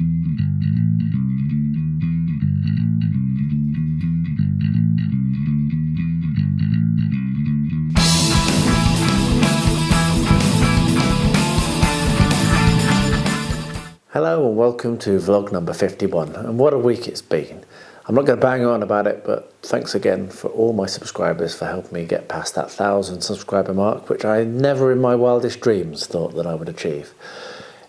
Hello and welcome to vlog number 51, and what a week it's been. I'm not going to bang on about it, but thanks again for all my subscribers for helping me get past that 1,000 subscriber mark, which I never in my wildest dreams thought that I would achieve.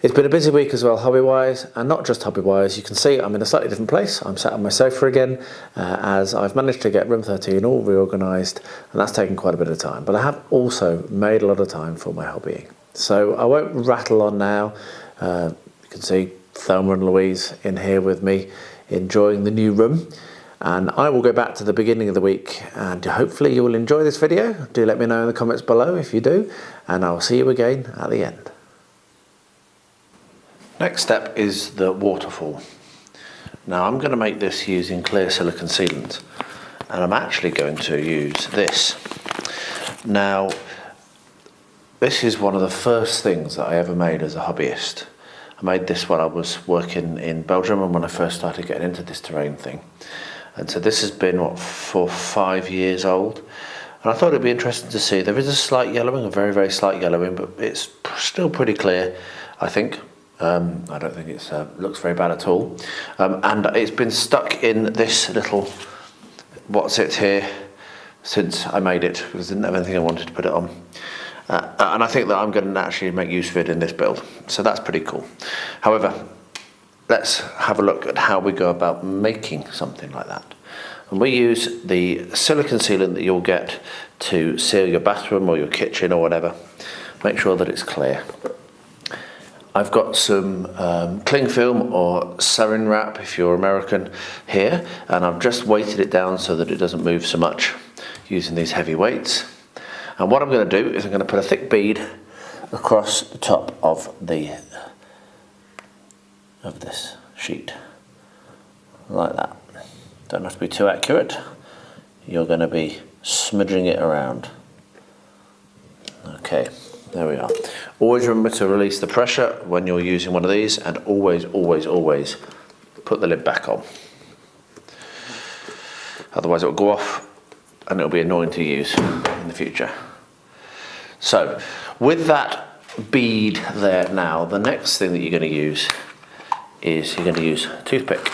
It's been a busy week as well, hobby-wise, and not just hobby-wise. You can see I'm in a slightly different place. I'm sat on my sofa again, as I've managed to get room 13 all reorganised, and that's taken quite a bit of time. But I have also made a lot of time for my hobbying. So I won't rattle on now. You can see Thelma and Louise in here with me, enjoying the new room. And I will go back to the beginning of the week, and hopefully you will enjoy this video. Do let me know in the comments below if you do, and I'll see you again at the end. Next step is the waterfall. Now I'm going to make this using clear silicone sealant, and I'm actually going to use this. Now this is one of the first things that I ever made as a hobbyist. I made this when I was working in Belgium and when I first started getting into this terrain thing. And so this has been, what, 4 or 5 years old. And I thought it'd be interesting to see. There is a slight yellowing, a very, very slight yellowing, but it's still pretty clear, I think. I don't think it looks very bad at all. And it's been stuck in this little, what's it here, since I made it, because I didn't have anything I wanted to put it on. And I think that I'm going to actually make use of it in this build, so that's pretty cool. However, let's have a look at how we go about making something like that. And we use the silicone sealant that you'll get to seal your bathroom or your kitchen or whatever. Make sure that it's clear. I've got some cling film or sarin wrap if you're American here, and I've just weighted it down so that it doesn't move so much using these heavy weights. And what I'm going to do is I'm going to put a thick bead across the top of this sheet, like that. Don't have to be too accurate. You're going to be smudging it around. Okay, there we are. Always remember to release the pressure when you're using one of these, and always, always, always put the lid back on. Otherwise it will go off and it'll be annoying to use in the future. So with that bead there now, the next thing that you're going to use is you're going to use a toothpick.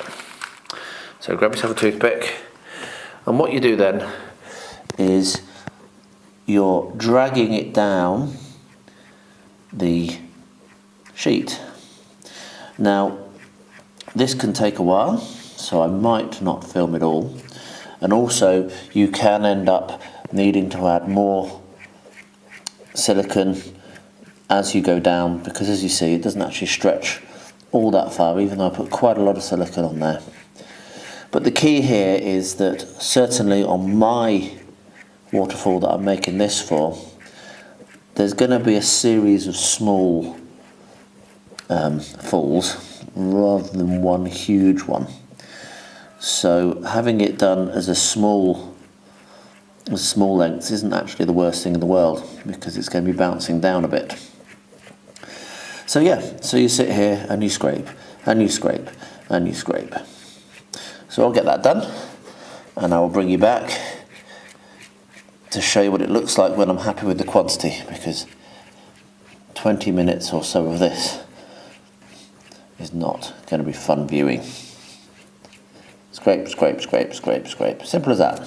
So grab yourself a toothpick, and what you do then is you're dragging it down the sheet. Now this can take a while, so I might not film it all, and also you can end up needing to add more silicone as you go down, because as you see it doesn't actually stretch all that far, even though I put quite a lot of silicone on there. But the key here is that certainly on my waterfall that I'm making this for, there's going to be a series of small falls rather than one huge one. So having it done as a small length isn't actually the worst thing in the world, because it's going to be bouncing down a bit. So yeah, so you sit here and you scrape and you scrape and you scrape. So I'll get that done and I will bring you back to show you what it looks like when I'm happy with the quantity, because 20 minutes or so of this is not going to be fun viewing. Scrape, scrape, scrape, scrape, scrape. Simple as that.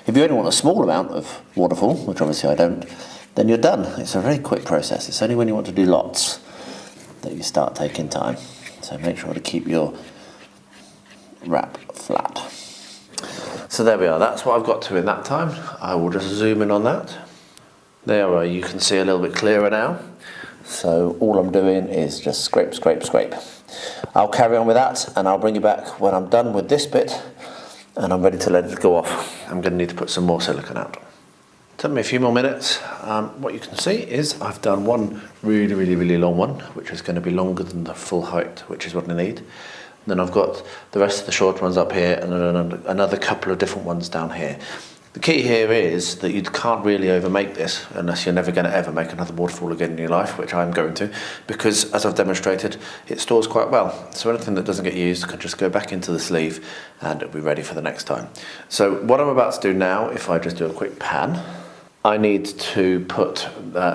If you only want a small amount of waterfall, which obviously I don't, then you're done. It's a very quick process. It's only when you want to do lots that you start taking time. So make sure to keep your wrap flat. So there we are. That's what I've got to in that time. I will just zoom in on that. There we are. You can see a little bit clearer now. So all I'm doing is just scrape, scrape, scrape. I'll carry on with that and I'll bring you back when I'm done with this bit and I'm ready to let it go off. I'm going to need to put some more silicone out. Took me a few more minutes. What you can see is I've done one really, really, really long one, which is going to be longer than the full height, which is what I need. Then I've got the rest of the short ones up here and then another couple of different ones down here. The key here is that you can't really overmake this unless you're never going to ever make another waterfall again in your life, which I'm going to, because as I've demonstrated, it stores quite well. So anything that doesn't get used can just go back into the sleeve and it'll be ready for the next time. So what I'm about to do now, if I just do a quick pan, I need to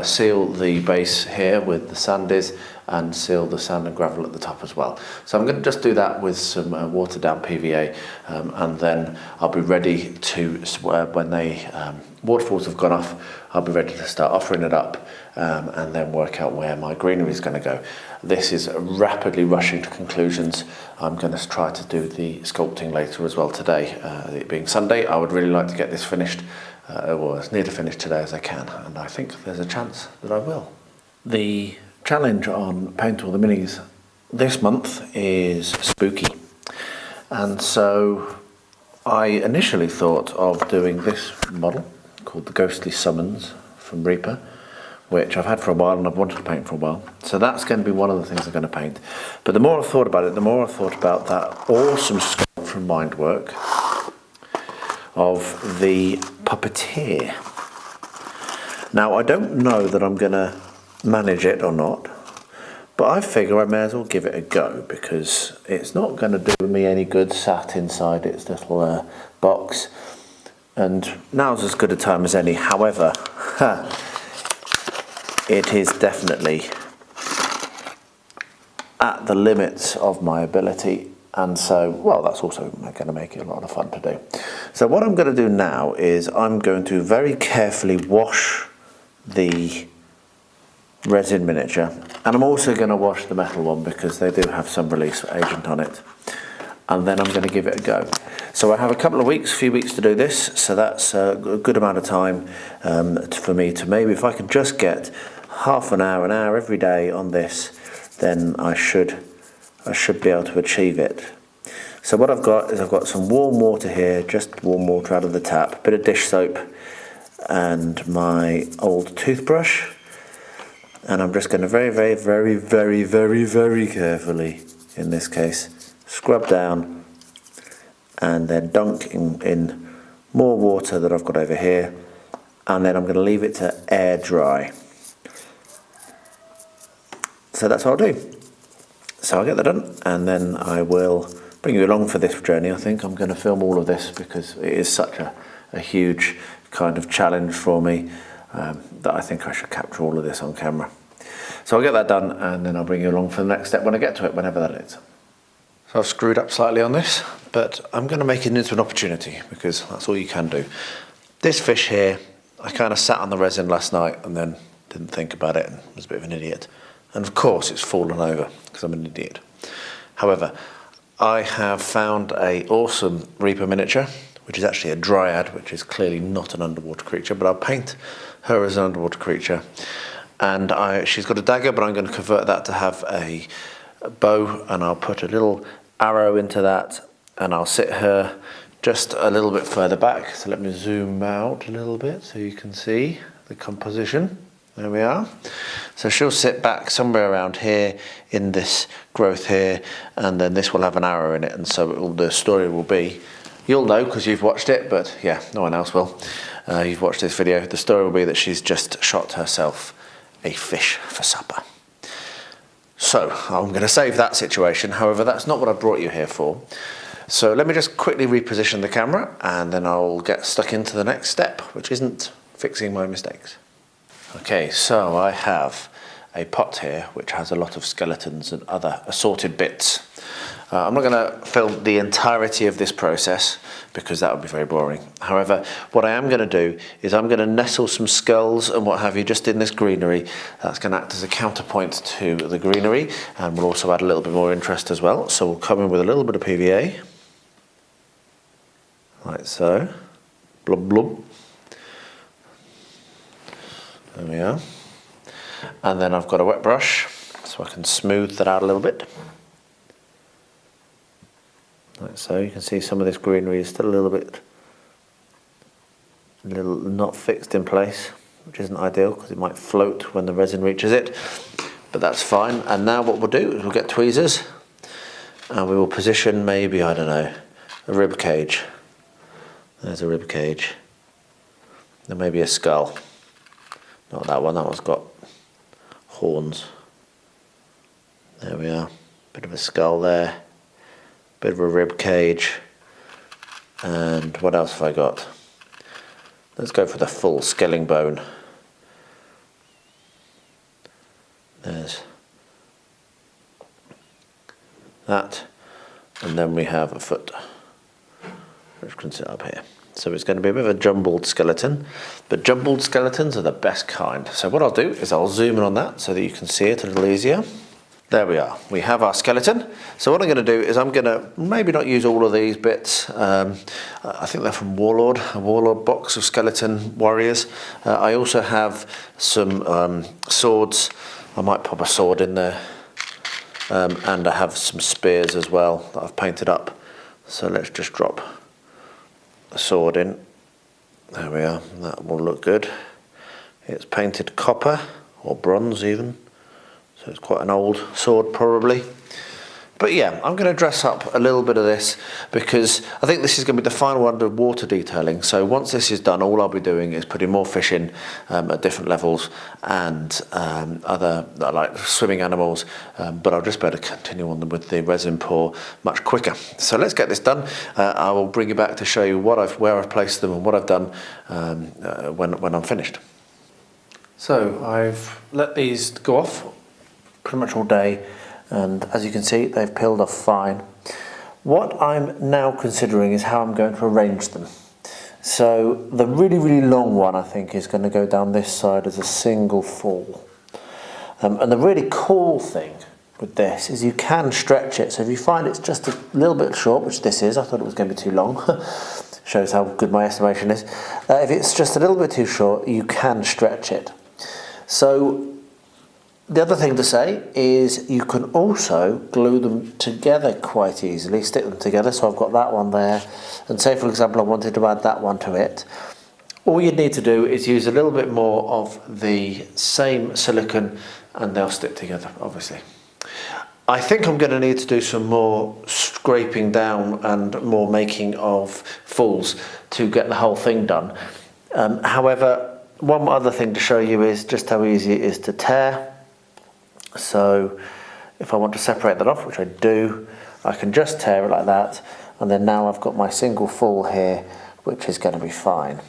seal the base here with the sandies and seal the sand and gravel at the top as well. So I'm going to just do that with some watered down PVA, and then I'll be ready to, when the waterfalls have gone off, I'll be ready to start offering it up and then work out where my greenery is going to go. This is rapidly rushing to conclusions. I'm going to try to do the sculpting later as well today. It being Sunday, I would really like to get this finished, or as near to finished today as I can, and I think there's a chance that I will. The challenge on Paint All the Minis this month is spooky, and so I initially thought of doing this model called the Ghostly Summons from Reaper, which I've had for a while and I've wanted to paint for a while. So that's going to be one of the things I'm going to paint. But the more I've thought about it, the more I've thought about that awesome sculpt from Mindwork of the Puppeteer. Now I don't know that I'm going to manage it or not, but I figure I may as well give it a go, because it's not going to do me any good sat inside its little box, and now's as good a time as any. However, it is definitely at the limits of my ability, and so, well, that's also going to make it a lot of fun to do. So what I'm going to do now is I'm going to very carefully wash the resin miniature, and I'm also going to wash the metal one because they do have some release agent on it, and then I'm going to give it a go. So I have a few weeks to do this, so that's a good amount of time for me to, maybe if I can just get half an hour every day on this, then I should be able to achieve it. So what I've got is I've got some warm water here, just warm water out of the tap, a bit of dish soap and my old toothbrush, and I'm just going to very carefully, in this case, scrub down and then dunk in more water that I've got over here, and then I'm going to leave it to air dry. So that's what I'll do. So I'll get that done, and then I will bring you along for this journey. I think I'm going to film all of this because it is such a huge kind of challenge for me that I think I should capture all of this on camera. So I'll get that done, and then I'll bring you along for the next step when I get to it, whenever that is. So I've screwed up slightly on this, but I'm going to make it into an opportunity, because that's all you can do. This fish here, I kind of sat on the resin last night and then didn't think about it and was a bit of an idiot. And of course it's fallen over because I'm an idiot. However, I have found an awesome Reaper miniature, which is actually a dryad, which is clearly not an underwater creature, but I'll paint her as an underwater creature. And she's got a dagger, but I'm going to convert that to have a bow, and I'll put a little arrow into that, and I'll sit her just a little bit further back. So let me zoom out a little bit so you can see the composition. There we are. So she'll sit back somewhere around here in this growth here, and then this will have an arrow in it, and so the story will be, you'll know because you've watched it, but yeah, no one else will. You've watched this video. The story will be that she's just shot herself a fish for supper. So I'm going to save that situation. However, that's not what I brought you here for. So let me just quickly reposition the camera, and then I'll get stuck into the next step, which isn't fixing my mistakes. Okay, so I have a pot here which has a lot of skeletons and other assorted bits. I'm not going to film the entirety of this process because that would be very boring. However, what I am going to do is I'm going to nestle some skulls and what have you just in this greenery. That's going to act as a counterpoint to the greenery, and will also add a little bit more interest as well. So we'll come in with a little bit of PVA, like so. Blub blub. There we are. And then I've got a wet brush so I can smooth that out a little bit. Like so. You can see some of this greenery is still a little not fixed in place, which isn't ideal because it might float when the resin reaches it, but that's fine. And now what we'll do is we'll get tweezers and we will position maybe, I don't know, a rib cage. There's a rib cage. There may be a skull. Not that one, that one's got horns. There we are. Bit of a skull there. Bit of a rib cage. And what else have I got? Let's go for the full scaling bone. There's that. And then we have a foot, which can sit up here. So it's going to be a bit of a jumbled skeleton, but jumbled skeletons are the best kind. So what I'll do is I'll zoom in on that so that you can see it a little easier. There we are, we have our skeleton. So what I'm going to do is I'm going to maybe not use all of these bits. I think they're from Warlord, a Warlord box of skeleton warriors. I also have some swords. I might pop a sword in there. And I have some spears as well that I've painted up. So let's just drop a sword in. There we are, that will look good. It's painted copper or bronze even, so it's quite an old sword probably. But yeah, I'm going to dress up a little bit of this because I think this is going to be the final one of water detailing. So once this is done, all I'll be doing is putting more fish in at different levels and other like swimming animals, but I'll just be able to continue on with the resin pour much quicker. So let's get this done. I will bring you back to show you where I've placed them and what I've done when I'm finished. So I've let these go off pretty much all day. And as you can see, they've peeled off fine. What I'm now considering is how I'm going to arrange them. So the really, really long one, I think, is going to go down this side as a single fall. And the really cool thing with this is you can stretch it. So if you find it's just a little bit short, which this is, I thought it was going to be too long. Shows how good my estimation is. If it's just a little bit too short, you can stretch it. So the other thing to say is you can also glue them together quite easily, stick them together. So I've got that one there, and say for example I wanted to add that one to it. All you need to do is use a little bit more of the same silicone and they'll stick together, obviously. I think I'm going to need to do some more scraping down and more making of fulls to get the whole thing done. However, one other thing to show you is just how easy it is to tear. So if I want to separate that off, which I do, I can just tear it like that, and then now I've got my single full here, which is going to be fine.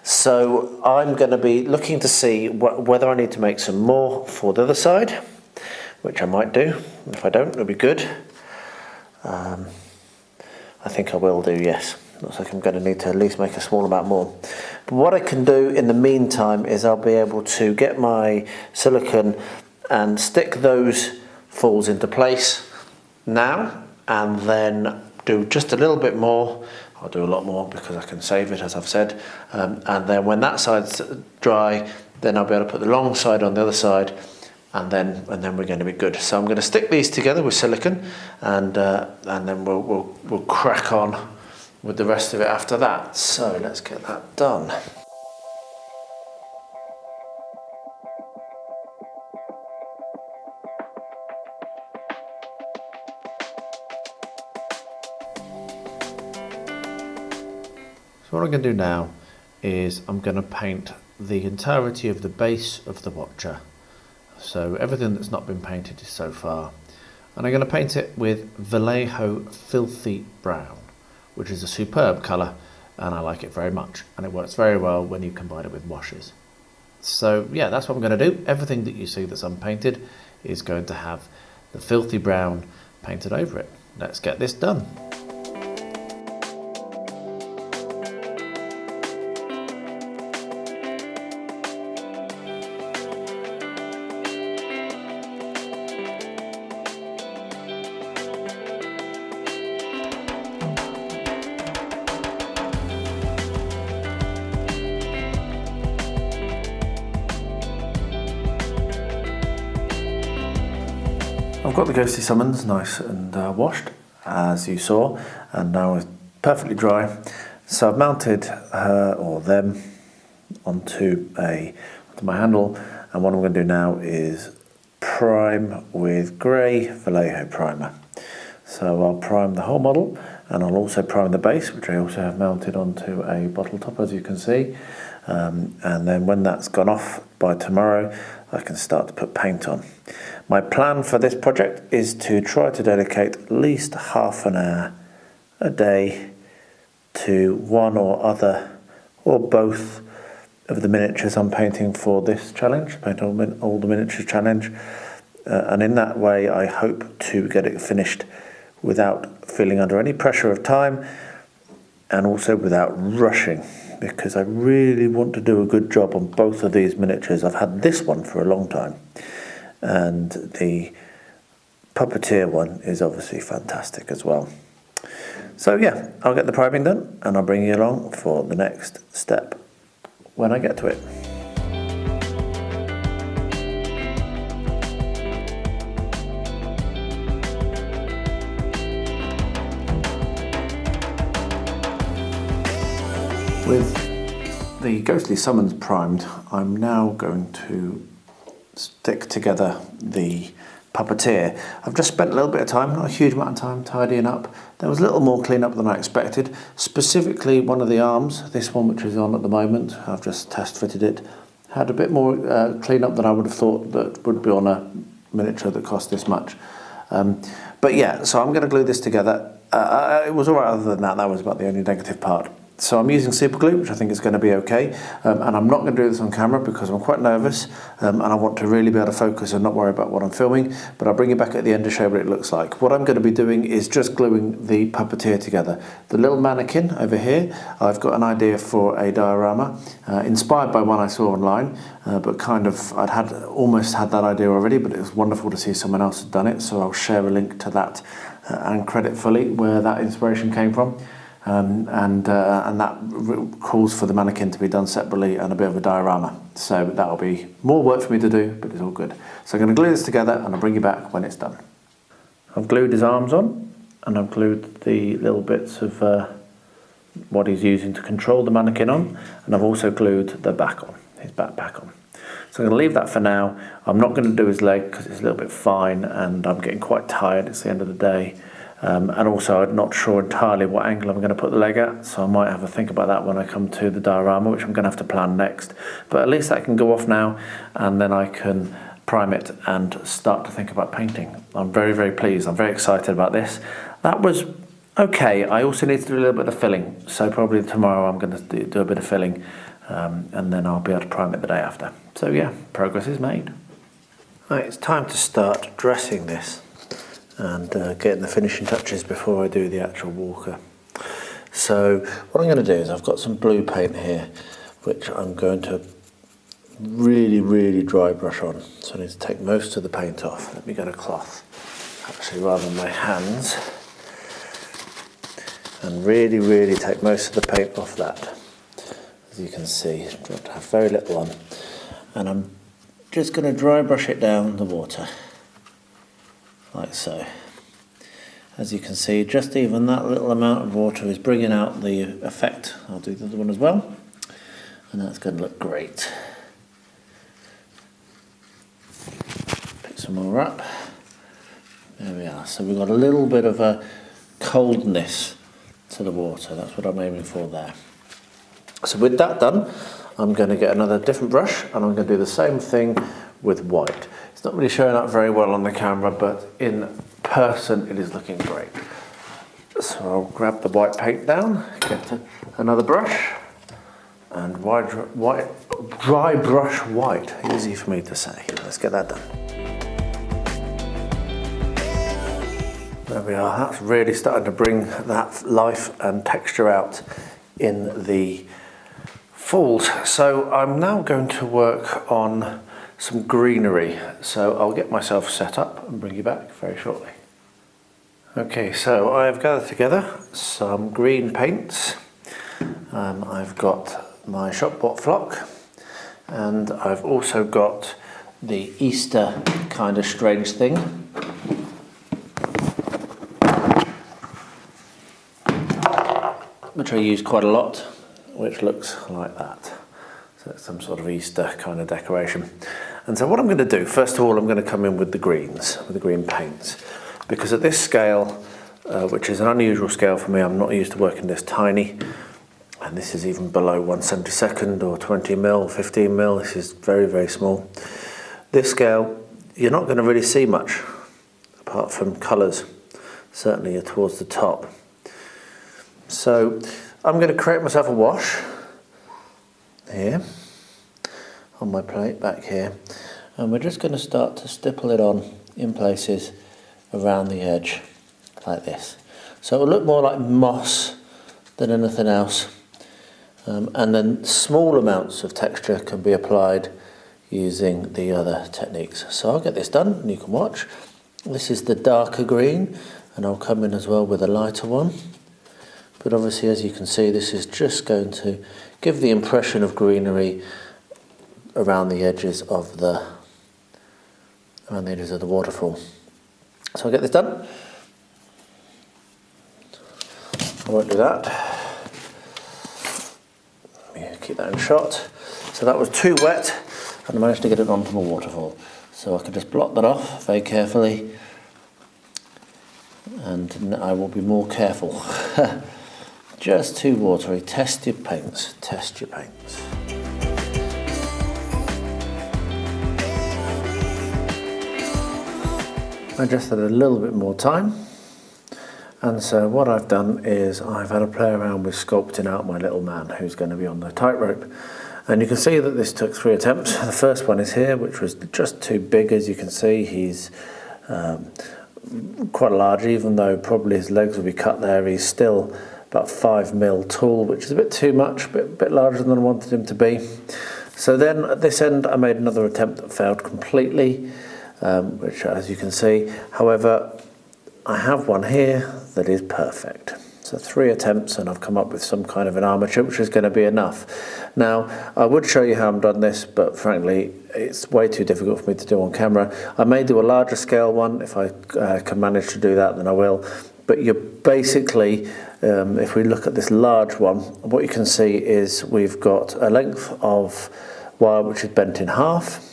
So I'm going to be looking to see whether I need to make some more for the other side, which I might do. If I don't, it'll be good. I think I will do, yes. Looks like I'm going to need to at least make a small amount more. But what I can do in the meantime is I'll be able to get my silicone and stick those falls into place now, and then do just a little bit more. I'll do a lot more because I can save it, as I've said, and then when that side's dry, then I'll be able to put the long side on the other side, and then we're going to be good. So I'm going to stick these together with silicone, and then we'll crack on with the rest of it after that. So let's get that done. So what I'm going to do now is I'm going to paint the entirety of the base of the Watcher. So everything that's not been painted so far. And I'm going to paint it with Vallejo Filthy Brown, which is a superb colour and I like it very much. And it works very well when you combine it with washes. So yeah, that's what I'm going to do. Everything that you see that's unpainted is going to have the Filthy Brown painted over it. Let's get this done. I've got the ghostly summons nice and washed, as you saw, and now it's perfectly dry. So I've mounted her or them onto my handle, and what I'm going to do now is prime with grey Vallejo primer. So I'll prime the whole model, and I'll also prime the base, which I also have mounted onto a bottle top, as you can see. And then when that's gone off by tomorrow, I can start to put paint on. My plan for this project is to try to dedicate at least half an hour a day to one or other or both of the miniatures I'm painting for this challenge, paint all the miniatures challenge. And in that way, I hope to get it finished without feeling under any pressure of time and also without rushing, because I really want to do a good job on both of these miniatures. I've had this one for a long time, and the Puppeteer one is obviously fantastic as well. So yeah, I'll get the priming done and I'll bring you along for the next step when I get to it. With the Ghostly Summons primed, I'm now going to stick together the Puppeteer. I've just spent a little bit of time, not a huge amount of time, tidying up. There was a little more clean up than I expected. Specifically one of the arms, this one which is on at the moment, I've just test fitted it, had a bit more clean up than I would have thought that would be on a miniature that cost this much. But yeah, so I'm going to glue this together. It was alright other than that, that was about the only negative part. So I'm using superglue, which I think is going to be okay, and I'm not going to do this on camera because I'm quite nervous, and I want to really be able to focus and not worry about what I'm filming, but I'll bring you back at the end to show what it looks like. What I'm going to be doing is just gluing the Puppeteer together. The little mannequin over here, I've got an idea for a diorama, inspired by one I saw online, but kind of, I'd almost had that idea already, but it was wonderful to see someone else had done it, so I'll share a link to that and credit fully where that inspiration came from. And that calls for the mannequin to be done separately and a bit of a diorama. So that'll be more work for me to do, but it's all good. So I'm going to glue this together and I'll bring you back when it's done. I've glued his arms on and I've glued the little bits of what he's using to control the mannequin on, and I've also glued the back on, his backpack on. So I'm going to leave that for now. I'm not going to do his leg because it's a little bit fine and I'm getting quite tired. It's the end of the day. And also I'm not sure entirely what angle I'm going to put the leg at, so I might have a think about that when I come to the diorama, which I'm going to have to plan next. But at least that can go off now, and then I can prime it and start to think about painting. I'm very, very pleased. I'm very excited about this. That was okay. I also need to do a little bit of filling, so probably tomorrow I'm going to do a bit of filling, and then I'll be able to prime it the day after. So yeah, progress is made. Right, it's time to start dressing this and getting the finishing touches before I do the actual walker. So what I'm going to do is I've got some blue paint here which I'm going to really, really dry brush on. So I need to take most of the paint off. Let me get a cloth, actually, rather than my hands, and really, really take most of the paint off that. As you can see, I've got to have very little on, and I'm just going to dry brush it down the water. Like so. As you can see, just even that little amount of water is bringing out the effect. I'll do the other one as well, and that's going to look great. Pick some more up. There we are. So we've got a little bit of a coldness to the water. That's what I'm aiming for there. So with that done, I'm going to get another different brush and I'm going to do the same thing with white. It's not really showing up very well on the camera, but in person it is looking great. So I'll grab the white paint down, get another brush, and dry brush white. Easy for me to say. Let's get that done. There we are. That's really starting to bring that life and texture out in the falls. So I'm now going to work on some greenery, so I'll get myself set up and bring you back very shortly. Okay, so I've gathered together some green paints. I've got my shop bought flock, and I've also got the Easter kind of strange thing, which I use quite a lot, which looks like that. So it's some sort of Easter kind of decoration. And so what I'm going to do, first of all, I'm going to come in with the greens, with the green paints, because at this scale, which is an unusual scale for me. I'm not used to working this tiny, and this is even below 1/72 or 20 mil, 15 mil. This is very, very small. This scale, you're not going to really see much apart from colours, certainly towards the top. So I'm going to create myself a wash here on my plate back here, and we're just going to start to stipple it on in places around the edge like this. So it will look more like moss than anything else, and then small amounts of texture can be applied using the other techniques. So I'll get this done and you can watch. This is the darker green, and I'll come in as well with a lighter one. But obviously, as you can see, this is just going to give the impression of greenery around the edges of the waterfall. So I'll get this done. I won't do that. Yeah, keep that in shot. So that was too wet, and I managed to get it onto the waterfall. So I can just blot that off very carefully, and I will be more careful. Just too watery. Test your paints. Test your paints. I just had a little bit more time, and so what I've done is I've had a play around with sculpting out my little man who's going to be on the tightrope. And you can see that this took 3 attempts. The first one is here, which was just too big. As you can see, he's quite large, even though probably his legs will be cut there. He's still about 5 mil tall, which is a bit too much, a bit larger than I wanted him to be. So then at this end, I made another attempt that failed completely, which, as you can see, however, I have one here that is perfect. So 3 attempts, and I've come up with some kind of an armature, which is going to be enough. Now, I would show you how I've done this, but frankly, it's way too difficult for me to do on camera. I may do a larger scale one. If I can manage to do that, then I will. But you're basically, if we look at this large one, what you can see is we've got a length of wire which is bent in half.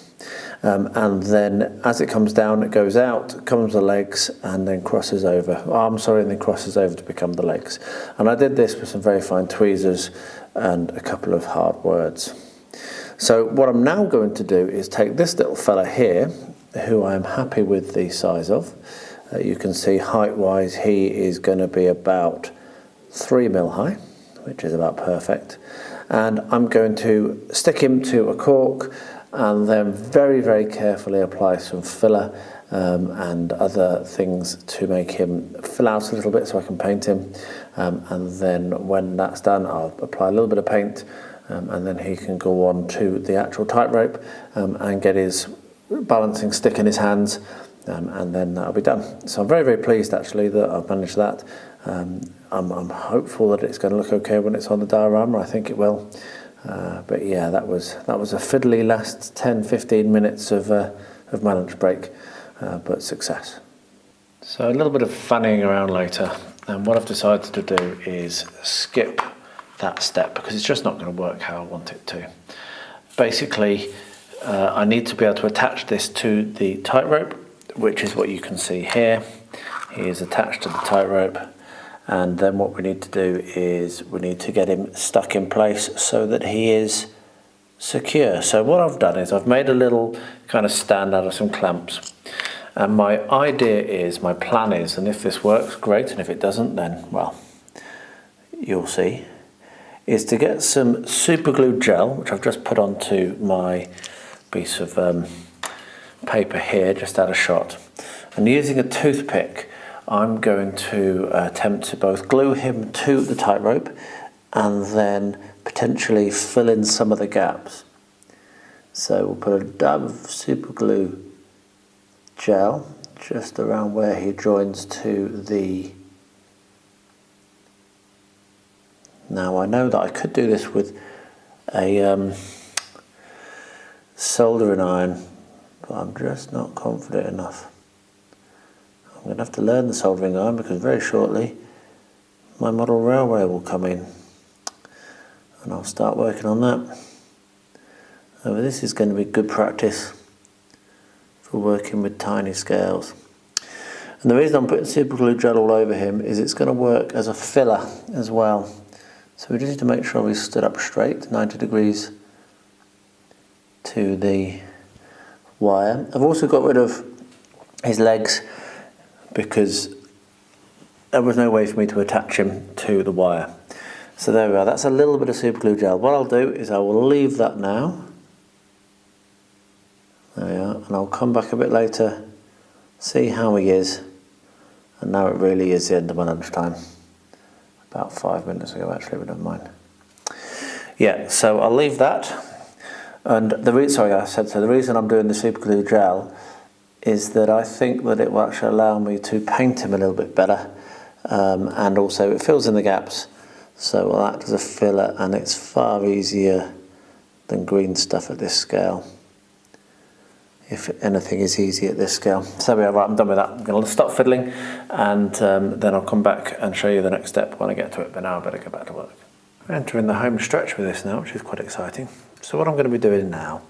And then as it comes down, it goes out, comes the legs, and then crosses over. And then crosses over to become the legs. And I did this with some very fine tweezers and a couple of hard words. So what I'm now going to do is take this little fella here, who I am happy with the size of. You can see height-wise, he is going to be about 3 mil high, which is about perfect. And I'm going to stick him to a cork, and then very, very carefully apply some filler and other things to make him fill out a little bit so I can paint him. And then when that's done, I'll apply a little bit of paint, and then he can go on to the actual tightrope and get his balancing stick in his hands, and then that'll be done. So I'm very, very pleased actually that I've managed that. I'm hopeful that it's going to look okay when it's on the diorama. I think it will. But yeah, that was a fiddly last 10-15 minutes of my lunch break, but success. So a little bit of fanning around later, and what I've decided to do is skip that step because it's just not going to work how I want it to. Basically, I need to be able to attach this to the tightrope, which is what you can see here. He is attached to the tightrope. And then what we need to do is we need to get him stuck in place so that he is secure. So what I've done is I've made a little kind of stand out of some clamps. And my plan is, and if this works, great, and if it doesn't, then, well, you'll see, is to get some superglue gel, which I've just put onto my piece of paper here, just out of shot. And using a toothpick, I'm going to attempt to both glue him to the tightrope and then potentially fill in some of the gaps. So we'll put a dab of superglue gel just around where he joins to the... Now I know that I could do this with a soldering iron, but I'm just not confident enough. I'm going to have to learn the soldering iron because very shortly my model railway will come in and I'll start working on that. So this is going to be good practice for working with tiny scales. And the reason I'm putting super glue gel all over him is it's going to work as a filler as well. So we just need to make sure we stood up straight, 90 degrees to the wire. I've also got rid of his legs because there was no way for me to attach him to the wire. So there we are, that's a little bit of super glue gel. What I'll do is I will leave that now. There we are, and I'll come back a bit later, see how he is. And now it really is the end of my lunchtime. About 5 minutes ago actually, but never mind. Yeah, so I'll leave that. And the reason I'm doing the super glue gel is that I think that it will actually allow me to paint him a little bit better. And also it fills in the gaps. So it will act as a filler, and it's far easier than green stuff at this scale. If anything is easy at this scale. So we are, right, I'm done with that. I'm going to stop fiddling, and then I'll come back and show you the next step when I get to it, but now I better go back to work. We're entering the home stretch with this now, which is quite exciting. So what I'm going to be doing now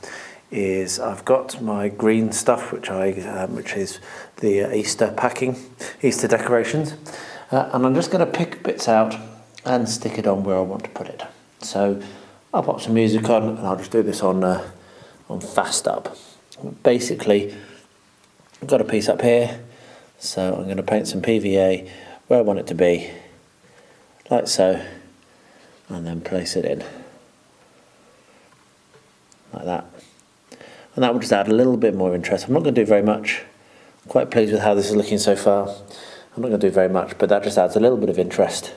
is I've got my green stuff, which is the Easter packing, Easter decorations, and I'm just going to pick bits out and stick it on where I want to put it. So I'll pop some music on, and I'll just do this on fast up. Basically, I've got a piece up here, so I'm going to paint some PVA where I want it to be, like so, and then place it in, like that. And that will just add a little bit more interest. I'm not going to do very much. I'm quite pleased with how this is looking so far. I'm not going to do very much, but that just adds a little bit of interest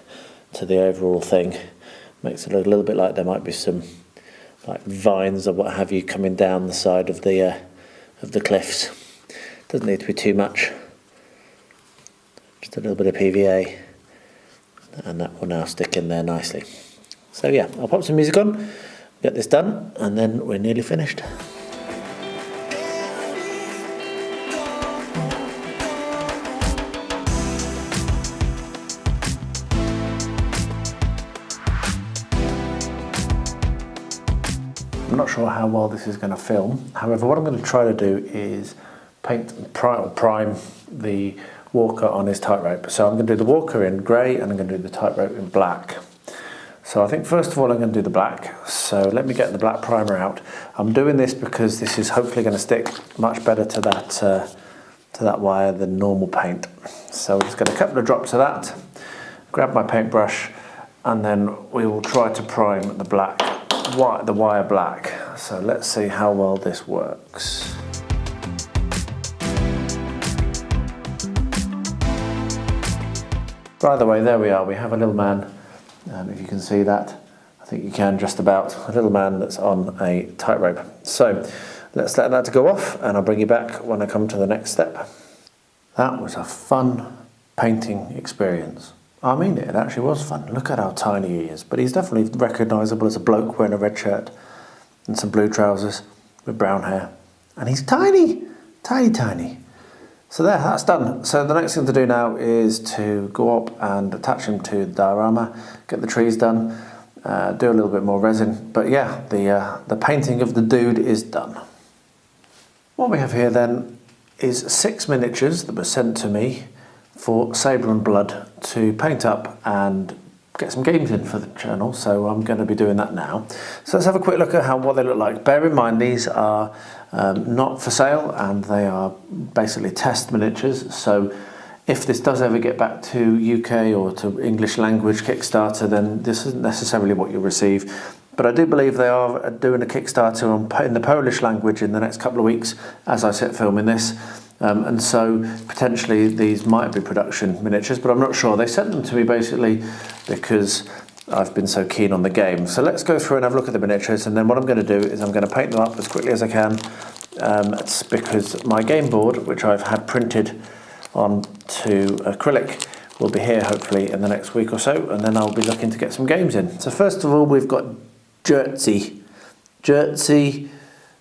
to the overall thing. Makes it look a little bit like there might be some like vines or what have you coming down the side of the cliffs. Doesn't need to be too much. Just a little bit of PVA, and that will now stick in there nicely. So yeah, I'll pop some music on, get this done, and then we're nearly finished. I'm not sure how well this is going to film. However, what I'm going to try to do is prime the walker on his tightrope. So I'm going to do the walker in grey, and I'm going to do the tightrope in black. So I think first of all I'm going to do the black. So let me get the black primer out. I'm doing this because this is hopefully going to stick much better to that wire than normal paint. So I'm just going to a couple of drops of that, grab my paintbrush, and then we will try to prime the wire black. So let's see how well this works. By the way, there we are. We have a little man, if you can see that. I think you can just about. A little man that's on a tightrope. So let's let that go off, and I'll bring you back when I come to the next step. That was a fun painting experience. I mean, it actually was fun. Look at how tiny he is. But he's definitely recognisable as a bloke wearing a red shirt and some blue trousers with brown hair. And he's tiny, tiny, tiny. So there, that's done. So the next thing to do now is to go up and attach him to the diorama, get the trees done, do a little bit more resin. But yeah, the painting of the dude is done. What we have here then is 6 miniatures that were sent to me for Sabre and Blood to paint up and get some games in for the channel, so I'm going to be doing that now. So let's have a quick look at what they look like. Bear in mind these are not for sale, and they are basically test miniatures, so if this does ever get back to UK or to English language Kickstarter, then this isn't necessarily what you'll receive. But I do believe they are doing a Kickstarter in the Polish language in the next couple of weeks as I sit filming this. And so potentially these might be production miniatures, but I'm not sure. They sent them to me basically because I've been so keen on the game. So let's go through and have a look at the miniatures, and then what I'm going to do is I'm going to paint them up as quickly as I can. It's because my game board, which I've had printed onto acrylic, will be here hopefully in the next week or so, and then I'll be looking to get some games in. So first of all, we've got Jersey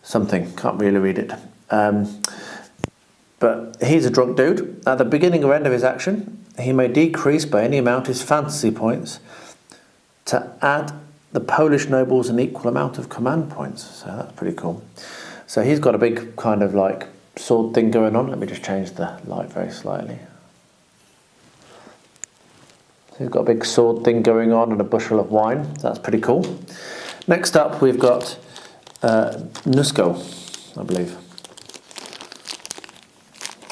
something, can't really read it. But he's a drunk dude. At the beginning or end of his action, he may decrease by any amount his fantasy points to add the Polish nobles an equal amount of command points. So that's pretty cool. So he's got a big kind of like sword thing going on. Let me just change the light very slightly. So he's got a big sword thing going on and a bushel of wine. That's pretty cool. Next up we've got Nusco, I believe.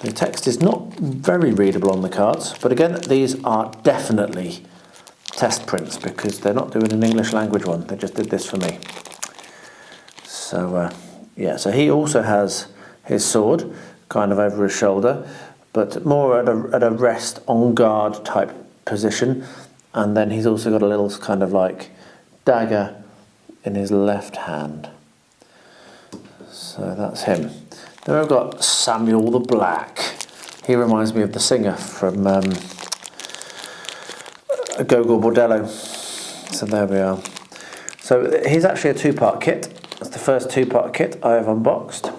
The text is not very readable on the cards, but again, these are definitely test prints because they're not doing an English language one. They just did this for me. So yeah, so he also has his sword kind of over his shoulder, but more at a rest on guard type position. And then he's also got a little kind of like dagger in his left hand. So that's him. Then we've got Samuel the Black. He reminds me of the singer from Go-Go Bordello. So there we are. So he's actually a two-part kit. It's the first two-part kit I have unboxed.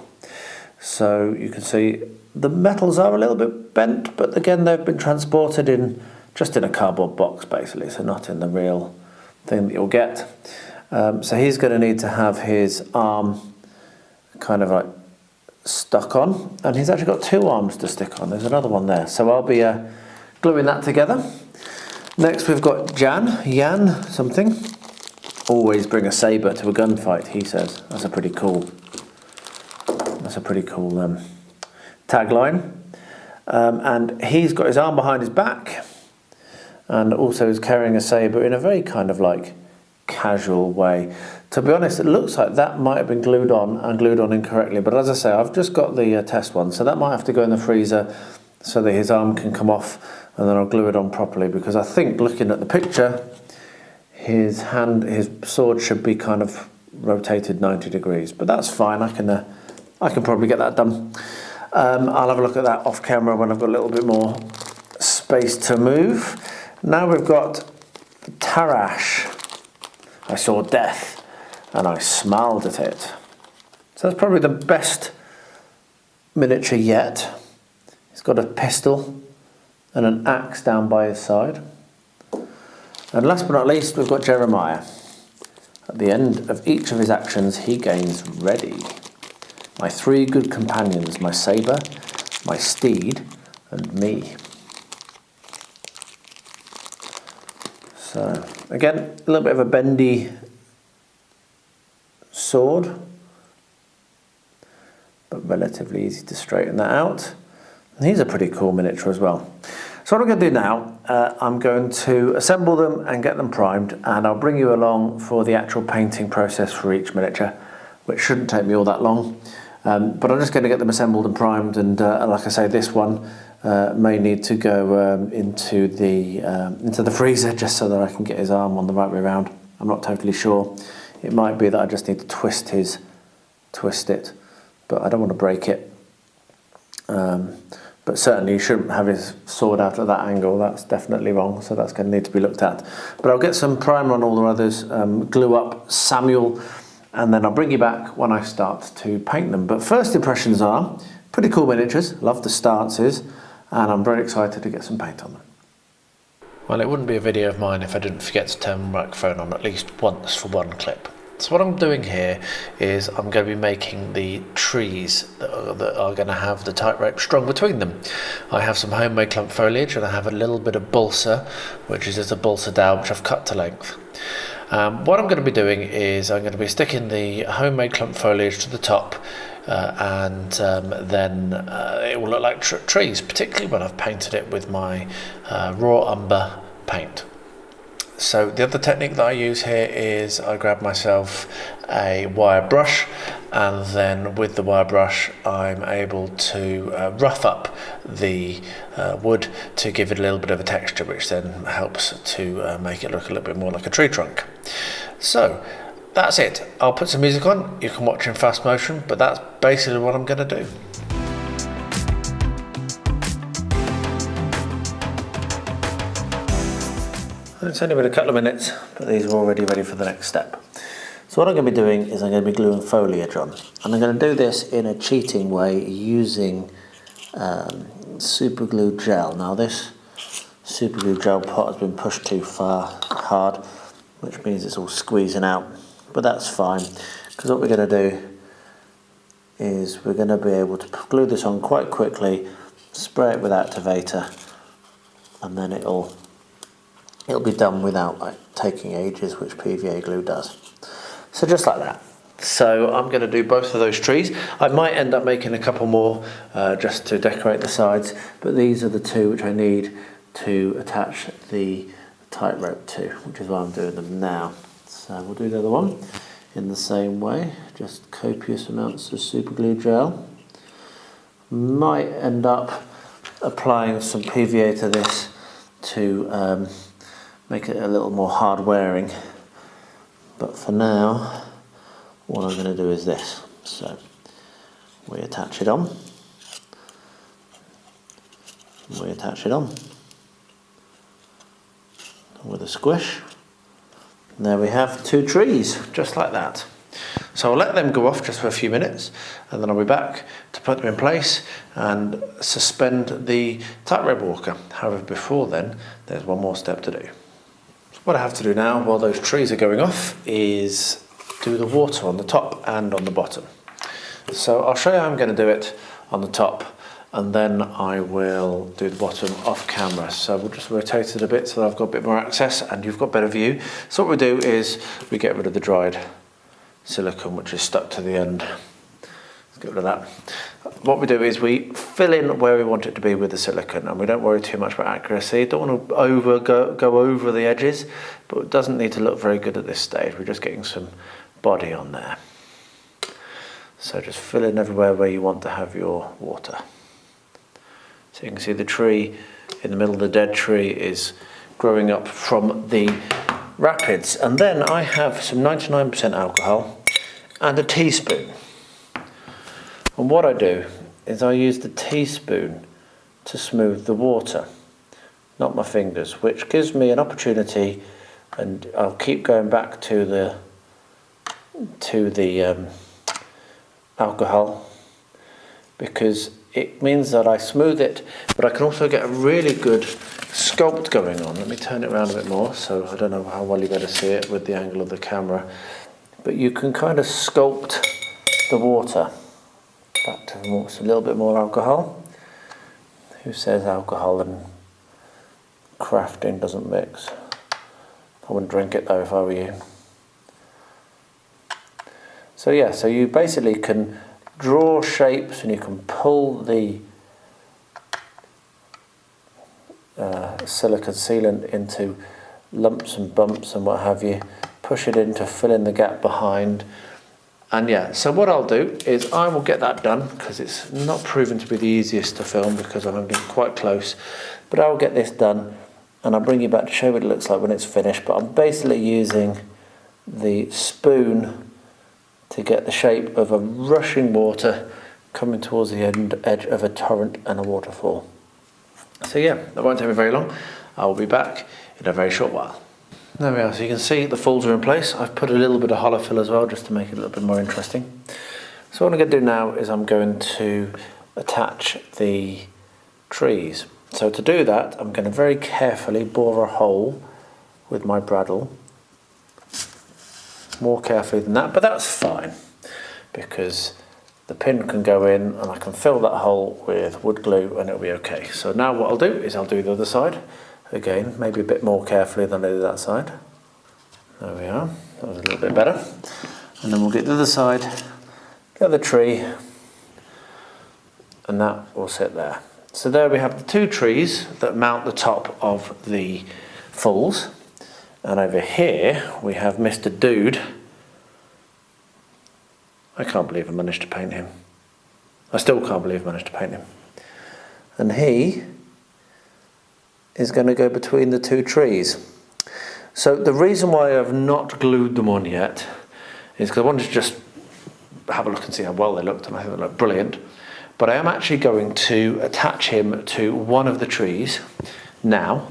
So you can see the metals are a little bit bent, but again they've been transported in just in a cardboard box basically, so not in the real thing that you'll get. So he's going to need to have his arm kind of like stuck on, and he's actually got two arms to stick on. There's another one there, so I'll be gluing that together. Next we've got Jan something. Always bring a saber to a gunfight, he says. That's a pretty cool tagline. And he's got his arm behind his back, and also is carrying a saber in a very kind of like casual way. To be honest, it looks like that might have been glued on incorrectly, but as I say, I've just got the test one, so that might have to go in the freezer so that his arm can come off, and then I'll glue it on properly, because I think looking at the picture, his sword should be kind of rotated 90 degrees, but that's fine. I can probably get that done. I'll have a look at that off camera when I've got a little bit more space to move. Now we've got Tarash. I saw death and I smiled at it. So that's probably the best miniature yet. He's got a pistol and an axe down by his side. And last but not least, we've got Jeremiah. At the end of each of his actions, he gains ready. My three good companions, my saber, my steed, and me. So, again, a little bit of a bendy sword, but relatively easy to straighten that out. And he's a pretty cool miniature as well. So what I'm going to do now, I'm going to assemble them and get them primed, and I'll bring you along for the actual painting process for each miniature, which shouldn't take me all that long. But I'm just going to get them assembled and primed, and like I say, this one may need to go into the freezer just so that I can get his arm on the right way around. I'm not totally sure. It might be that I just need to twist it, but I don't want to break it. But certainly you shouldn't have his sword out at that angle. That's definitely wrong, so that's going to need to be looked at. But I'll get some primer on all the others, glue up Samuel, and then I'll bring you back when I start to paint them. But first impressions are pretty cool miniatures. Love the stances, and I'm very excited to get some paint on them. Well, it wouldn't be a video of mine if I didn't forget to turn my microphone on at least once for one clip. So what I'm doing here is I'm going to be making the trees that are going to have the tightrope strung between them. I have some homemade clump foliage, and I have a little bit of balsa, which is just a balsa down which I've cut to length. What I'm going to be doing is I'm going to be sticking the homemade clump foliage to the top, and then it will look like trees, particularly when I've painted it with my raw umber paint. So the other technique that I use here is I grab myself a wire brush, and then with the wire brush I'm able to rough up the wood to give it a little bit of a texture, which then helps to make it look a little bit more like a tree trunk. So that's it. I'll put some music on, you can watch in fast motion, but that's basically what I'm going to do. It's only been a couple of minutes, but these are already ready for the next step. So what I'm going to be doing is I'm going to be gluing foliage on, and I'm going to do this in a cheating way using superglue gel. Now this superglue gel pot has been pushed too hard, which means it's all squeezing out, but that's fine, because what we're going to do is we're going to be able to glue this on quite quickly, spray it with activator, and then it'll it'll be done without like taking ages, which PVA glue does. So just like that. So I'm going to do both of those trees. I might end up making a couple more just to decorate the sides, but these are the two which I need to attach the tightrope to, which is why I'm doing them now. So we'll do the other one in the same way, just copious amounts of superglue gel. Might end up applying some PVA to this to make it a little more hard wearing, but for now what I'm going to do is this. So we attach it on, we attach it on with a squish, and there we have two trees, just like that. So I'll let them go off just for a few minutes, and then I'll be back to put them in place and suspend the tightrope walker. However, before then, there's one more step to do. What I have to do now, while those trees are going off, is do the water on the top and on the bottom. So I'll show you how I'm going to do it on the top, and then I will do the bottom off camera. So we'll just rotate it a bit so that I've got a bit more access and you've got better view. So what we do is we get rid of the dried silicone which is stuck to the end. Let's get rid of that. What we do is we fill in where we want it to be with the silicone, and we don't worry too much about accuracy. Don't want to go over the edges, but it doesn't need to look very good at this stage. We're just getting some body on there. So just fill in everywhere where you want to have your water. So you can see the tree in the middle of the dead tree is growing up from the rapids. And then I have some 99% alcohol and a teaspoon. And what I do is I use the teaspoon to smooth the water, not my fingers, which gives me an opportunity, and I'll keep going back to the alcohol, because it means that I smooth it, but I can also get a really good sculpt going on. Let me turn it around a bit more, so I don't know how well you're going to see it with the angle of the camera, but you can kind of sculpt the water. Back to a little bit more alcohol. Who says alcohol and crafting doesn't mix? I wouldn't drink it though if I were you. So yeah, so you basically can draw shapes and you can pull the silicone sealant into lumps and bumps and what have you, push it in to fill in the gap behind. And yeah, so what I'll do is I will get that done, because it's not proven to be the easiest to film because I'm being quite close, but I'll get this done and I'll bring you back to show what it looks like when it's finished. But I'm basically using the spoon to get the shape of a rushing water coming towards the edge of a torrent and a waterfall. So yeah, that won't take me very long. I'll be back in a very short while. There we are, so you can see the folds are in place. I've put a little bit of hollow fill as well, just to make it a little bit more interesting. So what I'm going to do now is I'm going to attach the trees. So to do that, I'm going to very carefully bore a hole with my bradawl. More carefully than that, but that's fine, because the pin can go in and I can fill that hole with wood glue and it'll be okay. So now what I'll do is I'll do the other side. Again, maybe a bit more carefully than I did that side. There we are, that was a little bit better. And then we'll get the other side, get the tree, and that will sit there. So there we have the two trees that mount the top of the fulls. And over here we have Mr. Dude. I can't believe I managed to paint him. I still can't believe I managed to paint him. And he is going to go between the two trees. So the reason why I've not glued them on yet is because I wanted to just have a look and see how well they looked, and I think they look brilliant. But I am actually going to attach him to one of the trees now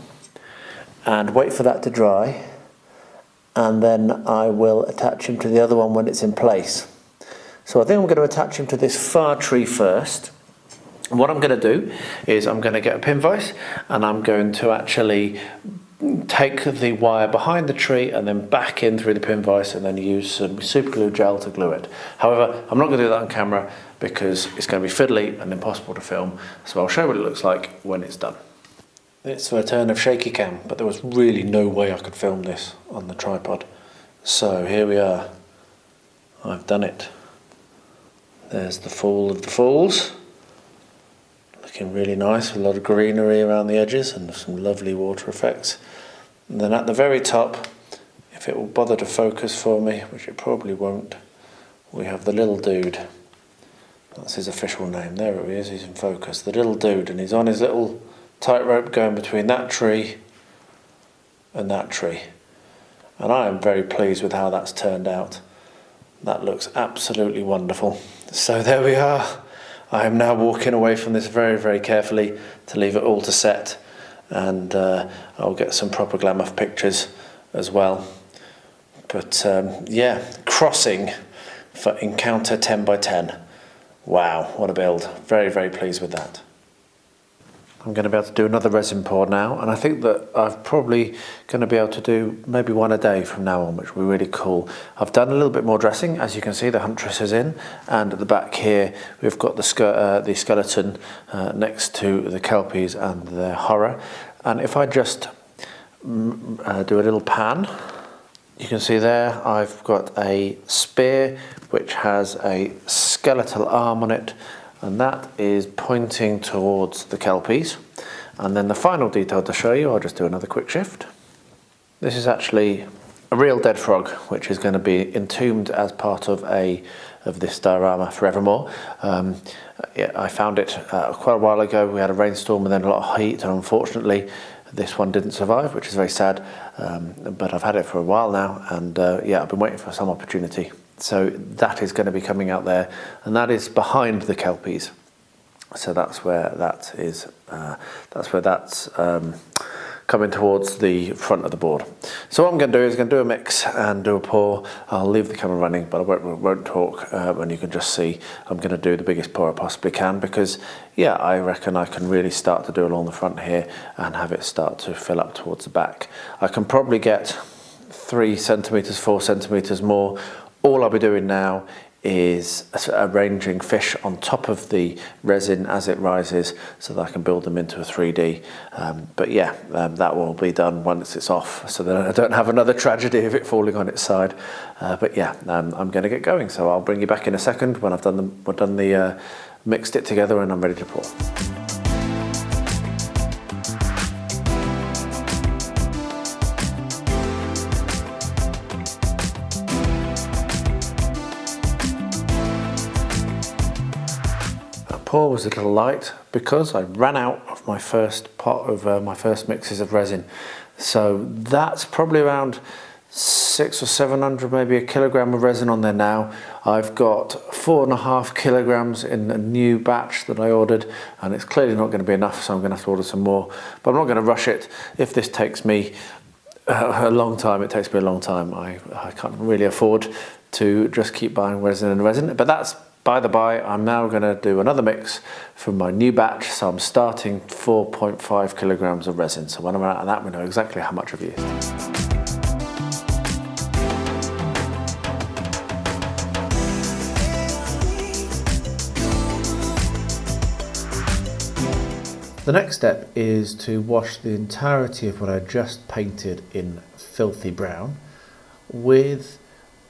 and wait for that to dry, and then I will attach him to the other one when it's in place. So I think I'm going to attach him to this far tree first. And what I'm going to do is I'm going to get a pin vise and I'm going to actually take the wire behind the tree and then back in through the pin vise and then use some super glue gel to glue it. However, I'm not going to do that on camera because it's going to be fiddly and impossible to film, so I'll show what it looks like when it's done. It's the return of shaky cam, but there was really no way I could film this on the tripod. So here we are. I've done it. There's the fall of the falls. Looking really nice, with a lot of greenery around the edges and some lovely water effects. And then at the very top, if it will bother to focus for me, which it probably won't, we have the little dude. That's his official name. There he is, he's in focus. The little dude, and he's on his little tightrope going between that tree and that tree. And I am very pleased with how that's turned out. That looks absolutely wonderful. So there we are. I am now walking away from this very, very carefully to leave it all to set, and I'll get some proper glamour pictures as well. But yeah, crossing for Encounter 10x10. Wow, what a build. Very, very pleased with that. I'm going to be able to do another resin pour now, and I think that I'm probably going to be able to do maybe one a day from now on, which will be really cool. I've done a little bit more dressing. As you can see, the Huntress is in, and at the back here we've got the skeleton next to the Kelpies and their horror. And if I just do a little pan, you can see there I've got a spear which has a skeletal arm on it, and that is pointing towards the Kelpies. And then the final detail to show you, I'll just do another quick shift. This is actually a real dead frog, which is going to be entombed as part of this diorama forevermore. Yeah, I found it quite a while ago. We had a rainstorm and then a lot of heat, and unfortunately this one didn't survive, which is very sad. But I've had it for a while now, and yeah, I've been waiting for some opportunity. So that is going to be coming out there, and that is behind the Kelpies. So that's where that is. That's where that's coming towards the front of the board. So what I'm going to do is going to do a mix and do a pour. I'll leave the camera running, but I won't talk, and you can just see I'm going to do the biggest pour I possibly can, because yeah, I reckon I can really start to do along the front here and have it start to fill up towards the back. I can probably get 3 centimeters, 4 centimeters more. All I'll be doing now is arranging fish on top of the resin as it rises so that I can build them into a 3D. But yeah, that will be done once it's off, so that I don't have another tragedy of it falling on its side. But yeah, I'm going to get going, so I'll bring you back in a second when I've done the mixed it together and I'm ready to pour. Pour was a little light because I ran out of my first pot of my first mixes of resin. So that's probably around 600 or 700, maybe a kilogram of resin on there now. I've got 4.5 kilograms in a new batch that I ordered, and it's clearly not going to be enough, so I'm going to have to order some more. But I'm not going to rush it. If this takes me a long time, it takes me a long time. I can't really afford to just keep buying resin and resin. But that's by the by. I'm now going to do another mix from my new batch, so I'm starting 4.5 kilograms of resin. So when I'm out of that, we know exactly how much I've used. The next step is to wash the entirety of what I just painted in filthy brown with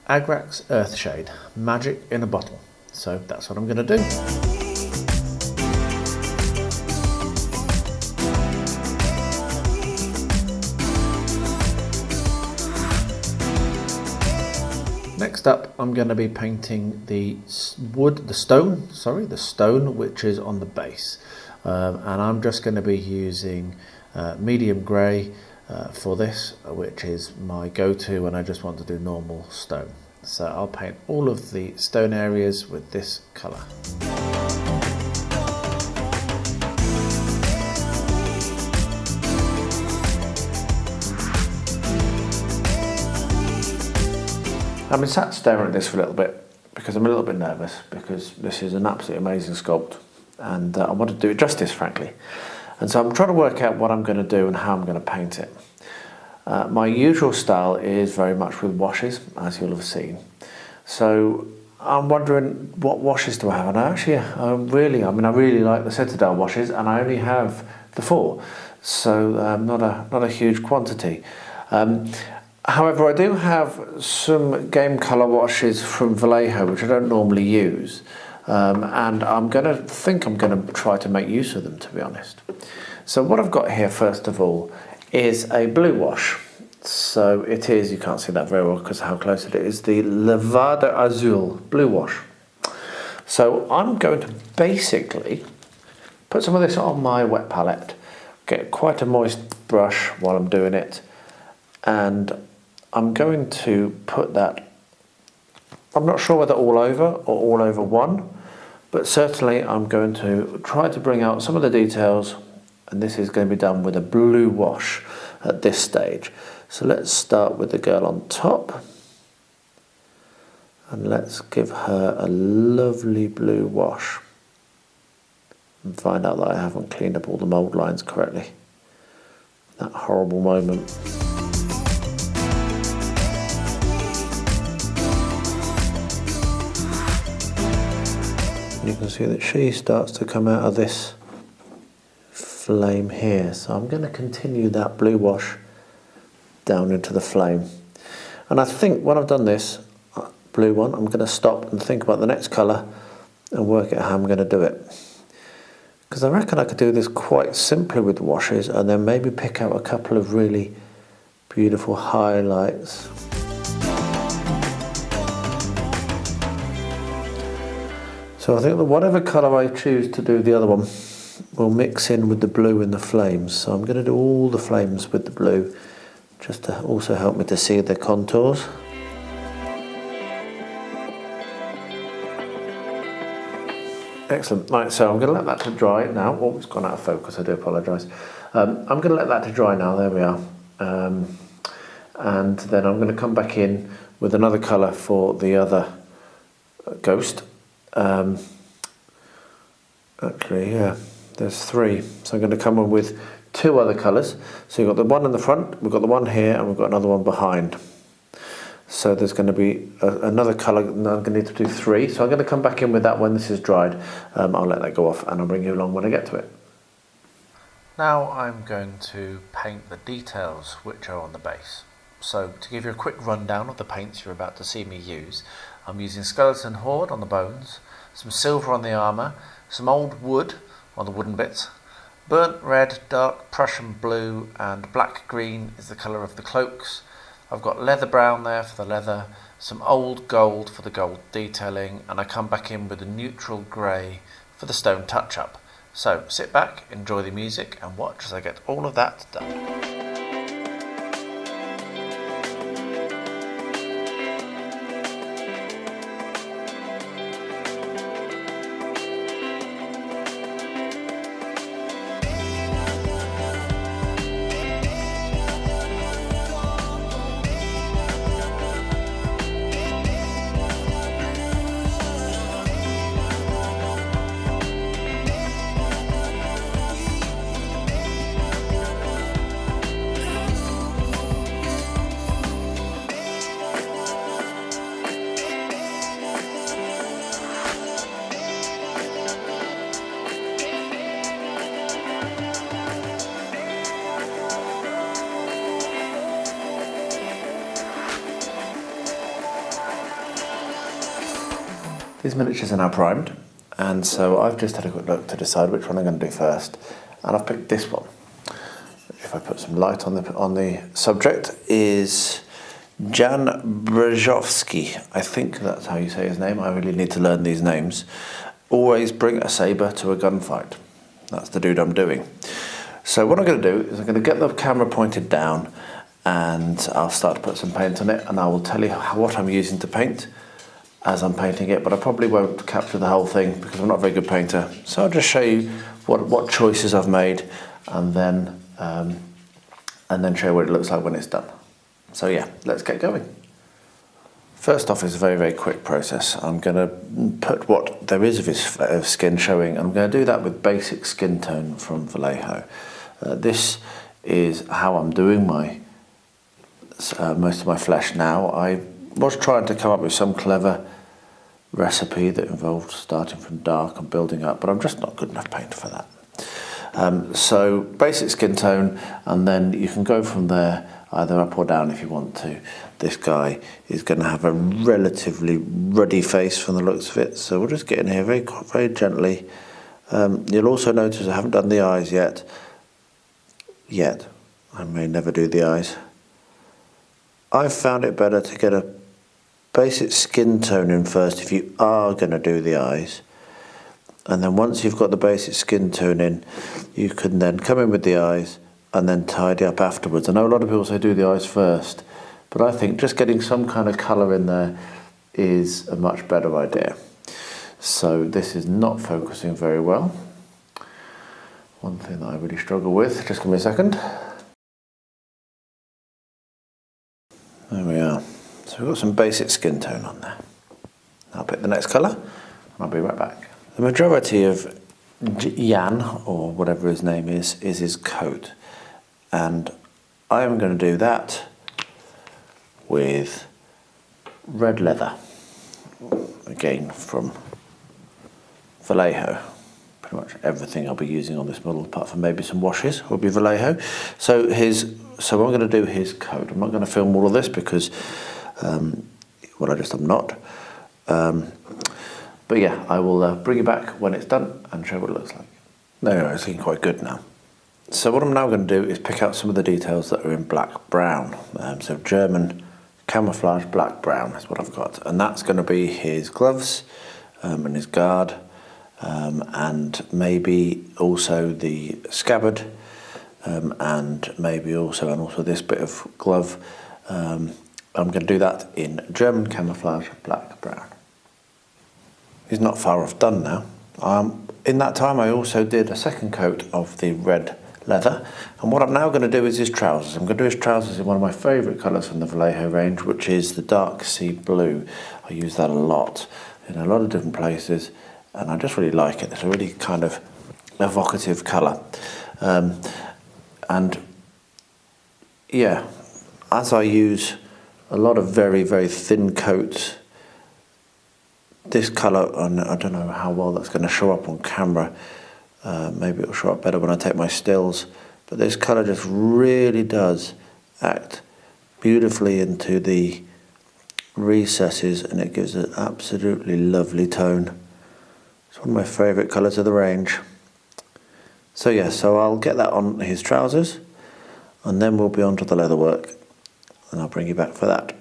Agrax Earthshade, magic in a bottle. So that's what I'm going to do. Next up, I'm going to be painting the stone which is on the base. And I'm just going to be using medium grey for this, which is my go-to when I just want to do normal stone. So I'll paint all of the stone areas with this colour. I've been sat staring at this for a little bit because I'm a little bit nervous, because this is an absolutely amazing sculpt and I want to do it justice, frankly. And so I'm trying to work out what I'm going to do and how I'm going to paint it. My usual style is very much with washes, as you'll have seen. So I'm wondering, what washes do I have? And I really like the Citadel washes, and I only have the 4. so not a huge quantity. However, I do have some game colour washes from Vallejo, which I don't normally use, and I'm going to try to make use of them, to be honest. So what I've got here, first of all, is a blue wash. So it is, you can't see that very well because of how close it is, the Levada Azul blue wash. So I'm going to basically put some of this on my wet palette, get quite a moist brush while I'm doing it, and I'm going to put that, I'm not sure whether all over or all over one, but certainly I'm going to try to bring out some of the details, and this is going to be done with a blue wash at this stage. So let's start with the girl on top, and let's give her a lovely blue wash and find out that I haven't cleaned up all the mould lines correctly. That horrible moment. You can see that she starts to come out of this flame here. So I'm going to continue that blue wash down into the flame. And I think when I've done this blue one, I'm going to stop and think about the next colour and work out how I'm going to do it. Because I reckon I could do this quite simply with washes and then maybe pick out a couple of really beautiful highlights. So I think that whatever colour I choose to do the other one will mix in with the blue in the flames. So I'm going to do all the flames with the blue, just to also help me to see the contours. Excellent. Right, so I'm going to let that to dry now. Oh, it's gone out of focus, I do apologise. I'm going to let that to dry now, there we are. And then I'm going to come back in with another colour for the other ghost. Actually, yeah, there's three. So I'm going to come in with two other colours. So you've got the one in the front, we've got the one here, and we've got another one behind. So there's going to be another colour, and I'm going to need to do three. So I'm going to come back in with that when this is dried. I'll let that go off and I'll bring you along when I get to it. Now I'm going to paint the details which are on the base. So to give you a quick rundown of the paints you're about to see me use, I'm using skeleton horde on the bones, some silver on the armour, some old wood on the wooden bits, burnt red, dark Prussian blue and black green is the colour of the cloaks. I've got leather brown there for the leather, some old gold for the gold detailing, and I come back in with a neutral grey for the stone touch-up. So sit back, enjoy the music and watch as I get all of that done. These miniatures are now primed, and so I've just had a quick look to decide which one I'm going to do first, and I've picked this one. If I put some light on the subject, is Jan Brzezowski. I think that's how you say his name. I really need to learn these names. Always bring a sabre to a gunfight. That's the dude I'm doing. So what I'm going to do is I'm going to get the camera pointed down, and I'll start to put some paint on it, and I will tell you what I'm using to paint as I'm painting it, but I probably won't capture the whole thing because I'm not a very good painter. So I'll just show you what choices I've made, and then show you what it looks like when it's done. So yeah, let's get going. First off is a very, very quick process. I'm going to put what there is of his skin showing, and I'm going to do that with basic skin tone from Vallejo. This is how I'm doing my most of my flesh now. I was trying to come up with some clever recipe that involved starting from dark and building up, but I'm just not good enough painter for that. So basic skin tone, and then you can go from there either up or down if you want to. This guy is going to have a relatively ruddy face from the looks of it, so we'll just get in here very gently. You'll also notice I haven't done the eyes yet. I may never do the eyes. I've found it better to get a basic skin tone in first if you are going to do the eyes, and then once you've got the basic skin tone in, you can then come in with the eyes and then tidy up afterwards. I know a lot of people say do the eyes first, but I think just getting some kind of colour in there is a much better idea. So this is not focusing very well. One thing that I really struggle with, just give me a second. There we are. So we've got some basic skin tone on there. I'll pick the next colour and I'll be right back. The majority of Jan, or whatever his name is his coat. And I am going to do that with red leather. Again from Vallejo. Pretty much everything I'll be using on this model, apart from maybe some washes, will be Vallejo. So I'm going to do his coat. I'm not going to film all of this because, I'm not. But yeah, I will bring you back when it's done and show what it looks like. There we are, it's looking quite good now. So what I'm now going to do is pick out some of the details that are in black-brown. So German camouflage black-brown is what I've got. And that's going to be his gloves and his guard. And maybe also the scabbard, and maybe also this bit of glove. I'm going to do that in German camouflage black-brown. He's not far off done now. In that time I also did a second coat of the red leather, and what I'm now going to do is his trousers. I'm going to do his trousers in one of my favourite colours from the Vallejo range, which is the dark sea blue. I use that a lot in a lot of different places, and I just really like it. It's a really kind of evocative colour. And yeah, as I use a lot of very, very thin coats, this colour, and I don't know how well that's going to show up on camera, maybe it'll show up better when I take my stills, but this colour just really does act beautifully into the recesses, and it gives an absolutely lovely tone. It's one of my favourite colours of the range. So yeah, so I'll get that on his trousers, and then we'll be on to the leather work, and I'll bring you back for that.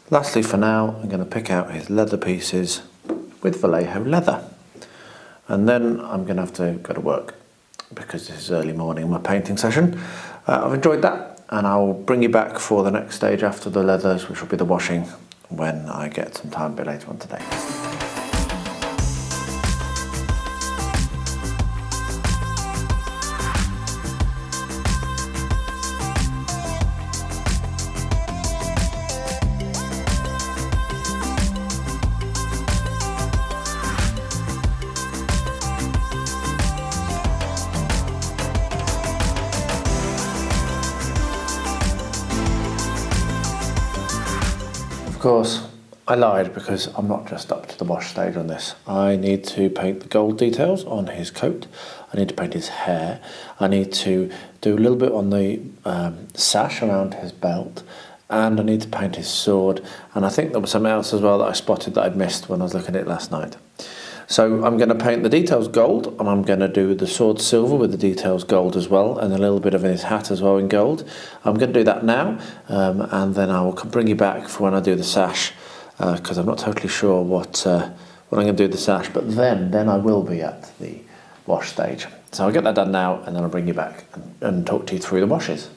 Lastly, for now, I'm going to pick out his leather pieces with Vallejo leather. And then I'm going to have to go to work because this is early morning, my painting session. I've enjoyed that, and I'll bring you back for the next stage after the leathers, which will be the washing, when I get some time a bit later on today. Of course, I lied because I'm not just up to the wash stage on this. I need to paint the gold details on his coat. I need to paint his hair. I need to do a little bit on the sash around his belt. And I need to paint his sword. And I think there was something else as well that I spotted that I'd missed when I was looking at it last night. So I'm going to paint the details gold, and I'm going to do the sword silver with the details gold as well, and a little bit of his hat as well in gold. I'm going to do that now, and then I will bring you back for when I do the sash, because I'm not totally sure what I'm going to do with the sash, but then I will be at the wash stage. So I'll get that done now, and then I'll bring you back and talk to you through the washes.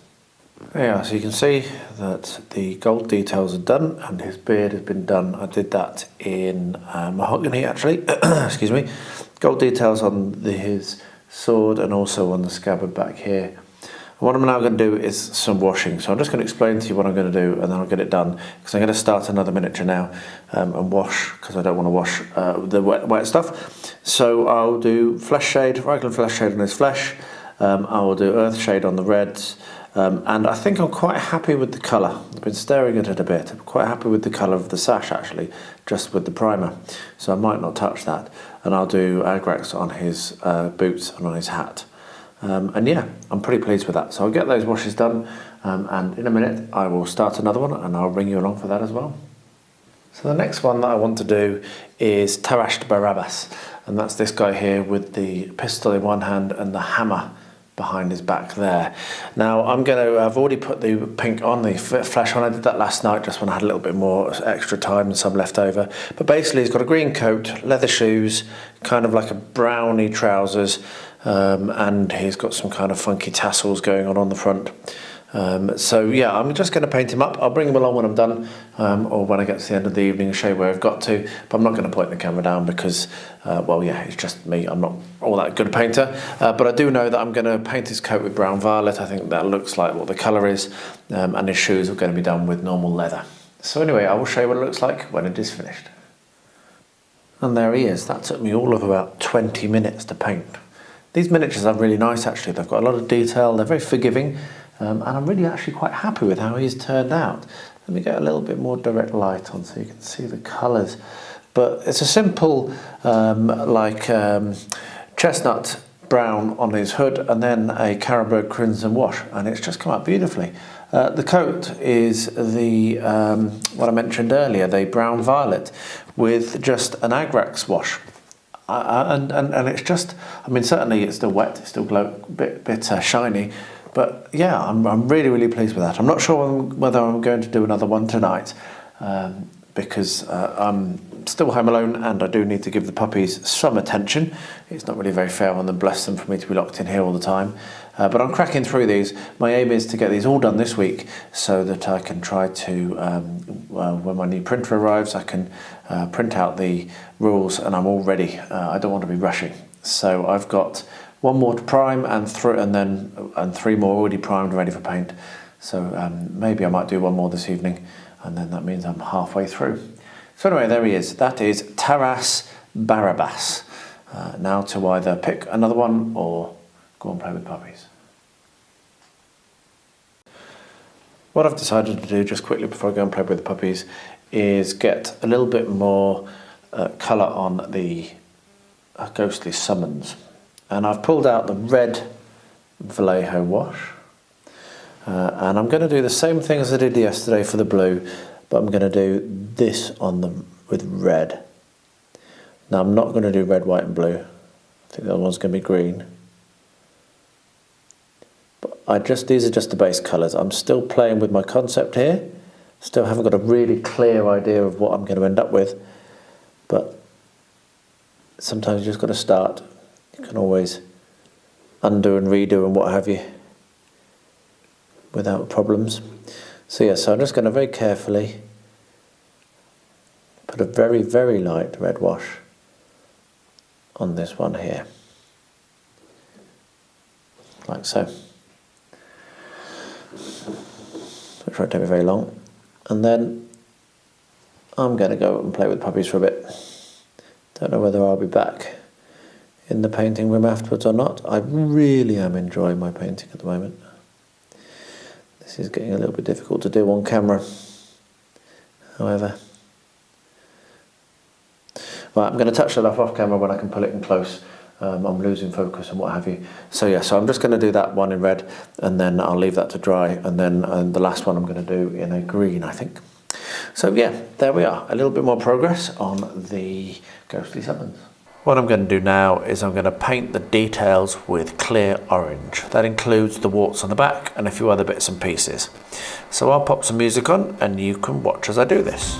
There you are, so you can see that the gold details are done and his beard has been done. I did that in mahogany actually, excuse me. Gold details on his sword and also on the scabbard back here. And what I'm now going to do is some washing. So I'm just going to explain to you what I'm going to do, and then I'll get it done, because I'm going to start another miniature now and wash, because I don't want to wash the wet stuff. So I'll do flesh shade, regular flesh shade on his flesh. I will do earth shade on the reds. And I think I'm quite happy with the colour. I've been staring at it a bit. I'm quite happy with the colour of the sash actually, just with the primer. So I might not touch that. And I'll do Agrax on his boots and on his hat. And yeah, I'm pretty pleased with that. So I'll get those washes done, and in a minute I will start another one, and I'll bring you along for that as well. So the next one that I want to do is Tarashed Barabbas, and that's this guy here with the pistol in one hand and the hammer behind his back there. Now I've already put the pink on, the flesh on. I did that last night just when I had a little bit more extra time and some left over. But basically he's got a green coat, leather shoes, kind of like a browny trousers, and he's got some kind of funky tassels going on the front. So yeah, I'm just going to paint him up. I'll bring him along when I'm done, or when I get to the end of the evening and show you where I've got to. But I'm not going to point the camera down because, well, yeah, it's just me. I'm not all that good a painter. But I do know that I'm going to paint his coat with brown violet. I think that looks like what the colour is. And his shoes are going to be done with normal leather. So anyway, I will show you what it looks like when it is finished. And there he is. That took me all of about 20 minutes to paint. These miniatures are really nice, actually. They've got a lot of detail. They're very forgiving. And I'm really actually quite happy with how he's turned out. Let me get a little bit more direct light on so you can see the colours. But it's a simple chestnut brown on his hood and then a Caribou crimson wash, and it's just come out beautifully. The coat is the what I mentioned earlier, the brown violet with just an Agrax wash. And it's just, I mean, certainly it's still wet, it's still bit shiny. But yeah, I'm really pleased with that. I'm not sure whether I'm going to do another one tonight, because I'm still home alone and I do need to give the puppies some attention. It's not really very fair on them, bless them, for me to be locked in here all the time. But I'm cracking through these. My aim is to get these all done this week so that I can try to, when my new printer arrives, I can print out the rules and I'm all ready. I don't want to be rushing. So I've got one more to prime and three more already primed, ready for paint. So maybe I might do one more this evening, and then that means I'm halfway through. So anyway, there he is. That is Tarashed Barabbas. Now to either pick another one or go and play with puppies. What I've decided to do just quickly before I go and play with the puppies is get a little bit more colour on the ghostly summons. And I've pulled out the red Vallejo wash, and I'm going to do the same thing as I did yesterday for the blue, but I'm going to do this with red. Now I'm not going to do red, white and blue. I think the other one's going to be green. But these are just the base colours. I'm still playing with my concept here. Still haven't got a really clear idea of what I'm going to end up with, but sometimes you just got to start. You can always undo and redo and what have you without problems. So yeah, so I'm just going to very carefully put a very light red wash on this one here, like so. Which won't take me very long. And then I'm going to go and play with puppies for a bit. Don't know whether I'll be back in the painting room afterwards or not. I really am enjoying my painting at the moment. This is getting a little bit difficult to do on camera, however. Right, I'm going to touch that off camera when I can pull it in close. I'm losing focus and what have you. So yeah, so I'm just going to do that one in red, and then I'll leave that to dry, and then the last one I'm going to do in a green, I think. So yeah, there we are. A little bit more progress on the ghostly summons. What I'm going to do now is I'm going to paint the details with clear orange. That includes the warts on the back and a few other bits and pieces. So I'll pop some music on and you can watch as I do this.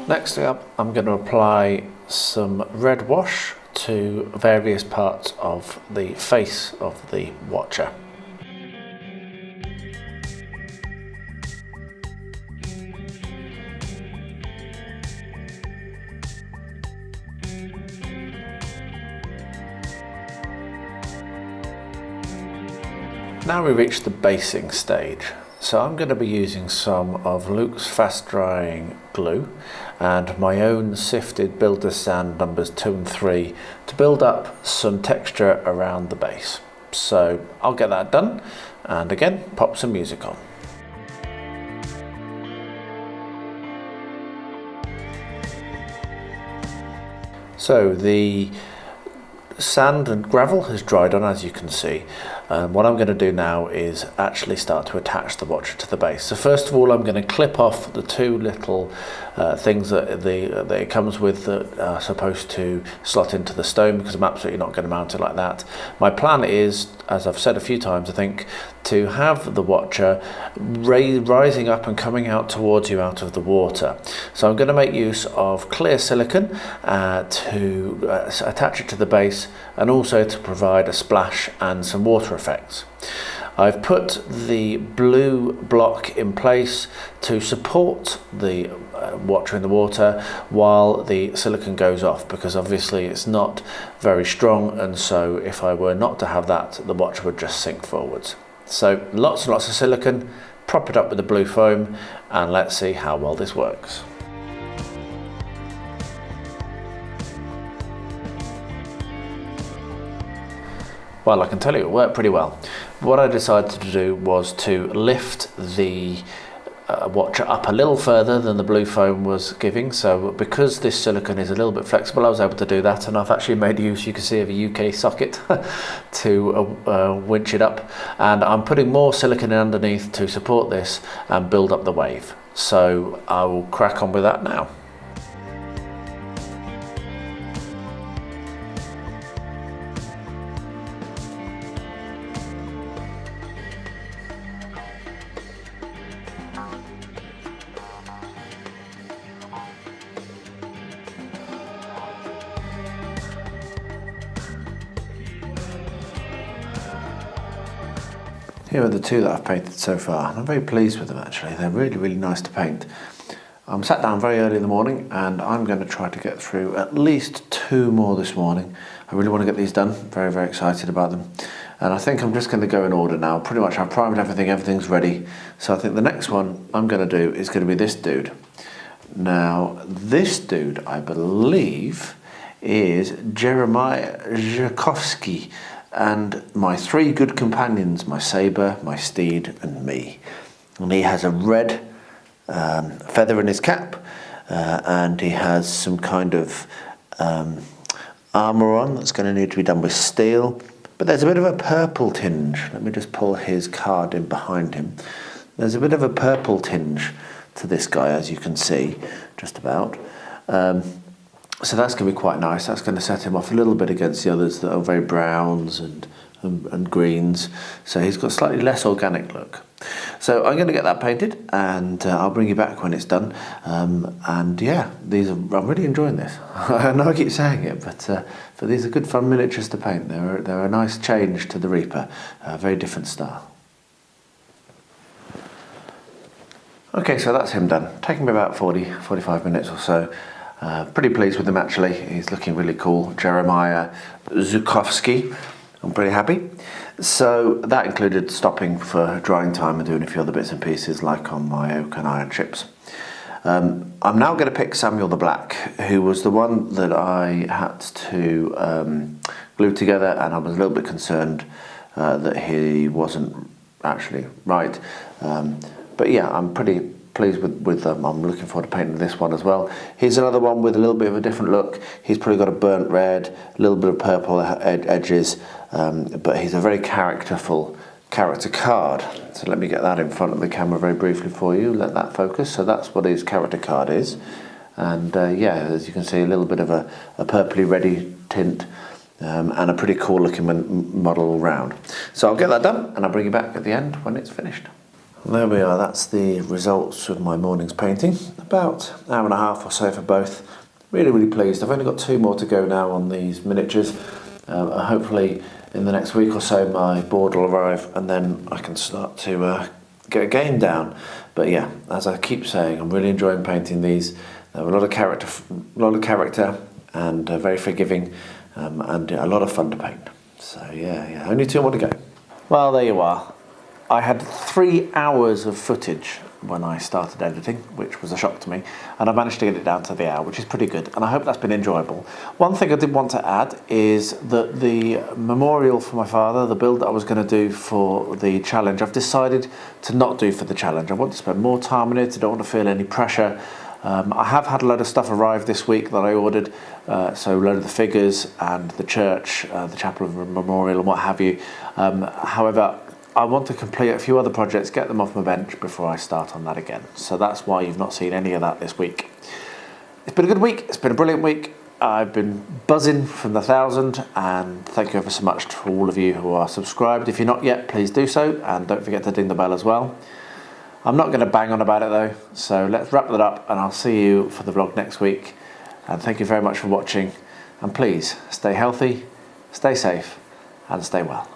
Next up, I'm going to apply some red wash to various parts of the face of the watcher. Now we reach the basing stage. So I'm going to be using some of Luke's fast drying glue and my own sifted builder sand numbers 2 and 3 to build up some texture around the base. So I'll get that done and again pop some music on. So the sand and gravel has dried on, as you can see. What I'm going to do now is actually start to attach the watcher to the base. So first of all, I'm going to clip off the two little things that it comes with that are supposed to slot into the stone, because I'm absolutely not going to mount it like that. My plan is, as I've said a few times, I think, to have the watcher rising up and coming out towards you out of the water. So I'm going to make use of clear silicone to attach it to the base and also to provide a splash and some water effects. I've put the blue block in place to support the watcher in the water while the silicone goes off, because obviously it's not very strong, and so if I were not to have that, the watcher would just sink forwards. So lots and lots of silicone, prop it up with the blue foam, and let's see how well this works. Well, I can tell you it worked pretty well. What I decided to do was to lift the watcher up a little further than the blue foam was giving. So because this silicone is a little bit flexible, I was able to do that, and I've actually made use, you can see, of a UK socket to winch it up. And I'm putting more silicone in underneath to support this and build up the wave. So I will crack on with that now. Here are the two that I've painted so far, and I'm very pleased with them actually. They're really, really nice to paint. I'm sat down very early in the morning and I'm going to try to get through at least 2 more this morning. I really want to get these done, very, very excited about them. And I think I'm just going to go in order now. Pretty much I've primed everything, everything's ready. So I think the next one I'm going to do is going to be this dude. Now, this dude, I believe, is Jeremiah Zhukovsky, and my 3 good companions, my sabre, my steed and me. And he has a red feather in his cap, and he has some kind of armour on that's going to need to be done with steel, but there's a bit of a purple tinge. Let me just pull his card in behind him. There's a bit of a purple tinge to this guy, as you can see, just about. So that's going to be quite nice. That's going to set him off a little bit against the others that are very browns and greens. So he's got a slightly less organic look. So I'm going to get that painted, and I'll bring you back when it's done. And yeah, I'm really enjoying this. I know I keep saying it, but these are good fun miniatures to paint. They're a nice change to the Reaper, a very different style. Okay, so that's him done. Taking me about 45 minutes or so. Pretty pleased with him actually. He's looking really cool. Jeremiah Zhukovsky. I'm pretty happy. So that included stopping for drying time and doing a few other bits and pieces like on my oak and iron chips. I'm now going to pick Samuel the Black, who was the one that I had to glue together, and I was a little bit concerned that he wasn't actually right. But yeah, I'm pretty pleased with them. I'm looking forward to painting this one as well. Here's another one with a little bit of a different look. He's probably got a burnt red, a little bit of purple edges, but he's a very characterful character card. So let me get that in front of the camera very briefly for you, let that focus. So that's what his character card is. And yeah, as you can see, a little bit of a purpley reddy tint, and a pretty cool looking model all round. So I'll get that done and I'll bring you back at the end when it's finished. There we are, that's the results of my morning's painting. About an hour and a half or so for both. Really pleased. I've only got 2 more to go now on these miniatures. Hopefully in the next week or so my board will arrive and then I can start to get a game down. But yeah, as I keep saying, I'm really enjoying painting these. They have a lot of character and very forgiving and a lot of fun to paint. So yeah, only 2 more to go. Well, there you are. I had 3 hours of footage when I started editing, which was a shock to me, and I managed to get it down to the hour, which is pretty good, and I hope that's been enjoyable. One thing I did want to add is that the memorial for my father, the build that I was going to do for the challenge, I've decided to not do for the challenge. I want to spend more time on it, I don't want to feel any pressure. I have had a load of stuff arrive this week that I ordered, so a load of the figures and the church, the chapel of memorial and what have you. However, I want to complete a few other projects, get them off my bench before I start on that again. So that's why you've not seen any of that this week. It's been a good week, it's been a brilliant week. I've been buzzing from the 1,000, and thank you ever so much to all of you who are subscribed. If you're not yet, please do so, and don't forget to ding the bell as well. I'm not going to bang on about it though, so let's wrap that up and I'll see you for the vlog next week. And thank you very much for watching, and please stay healthy, stay safe and stay well.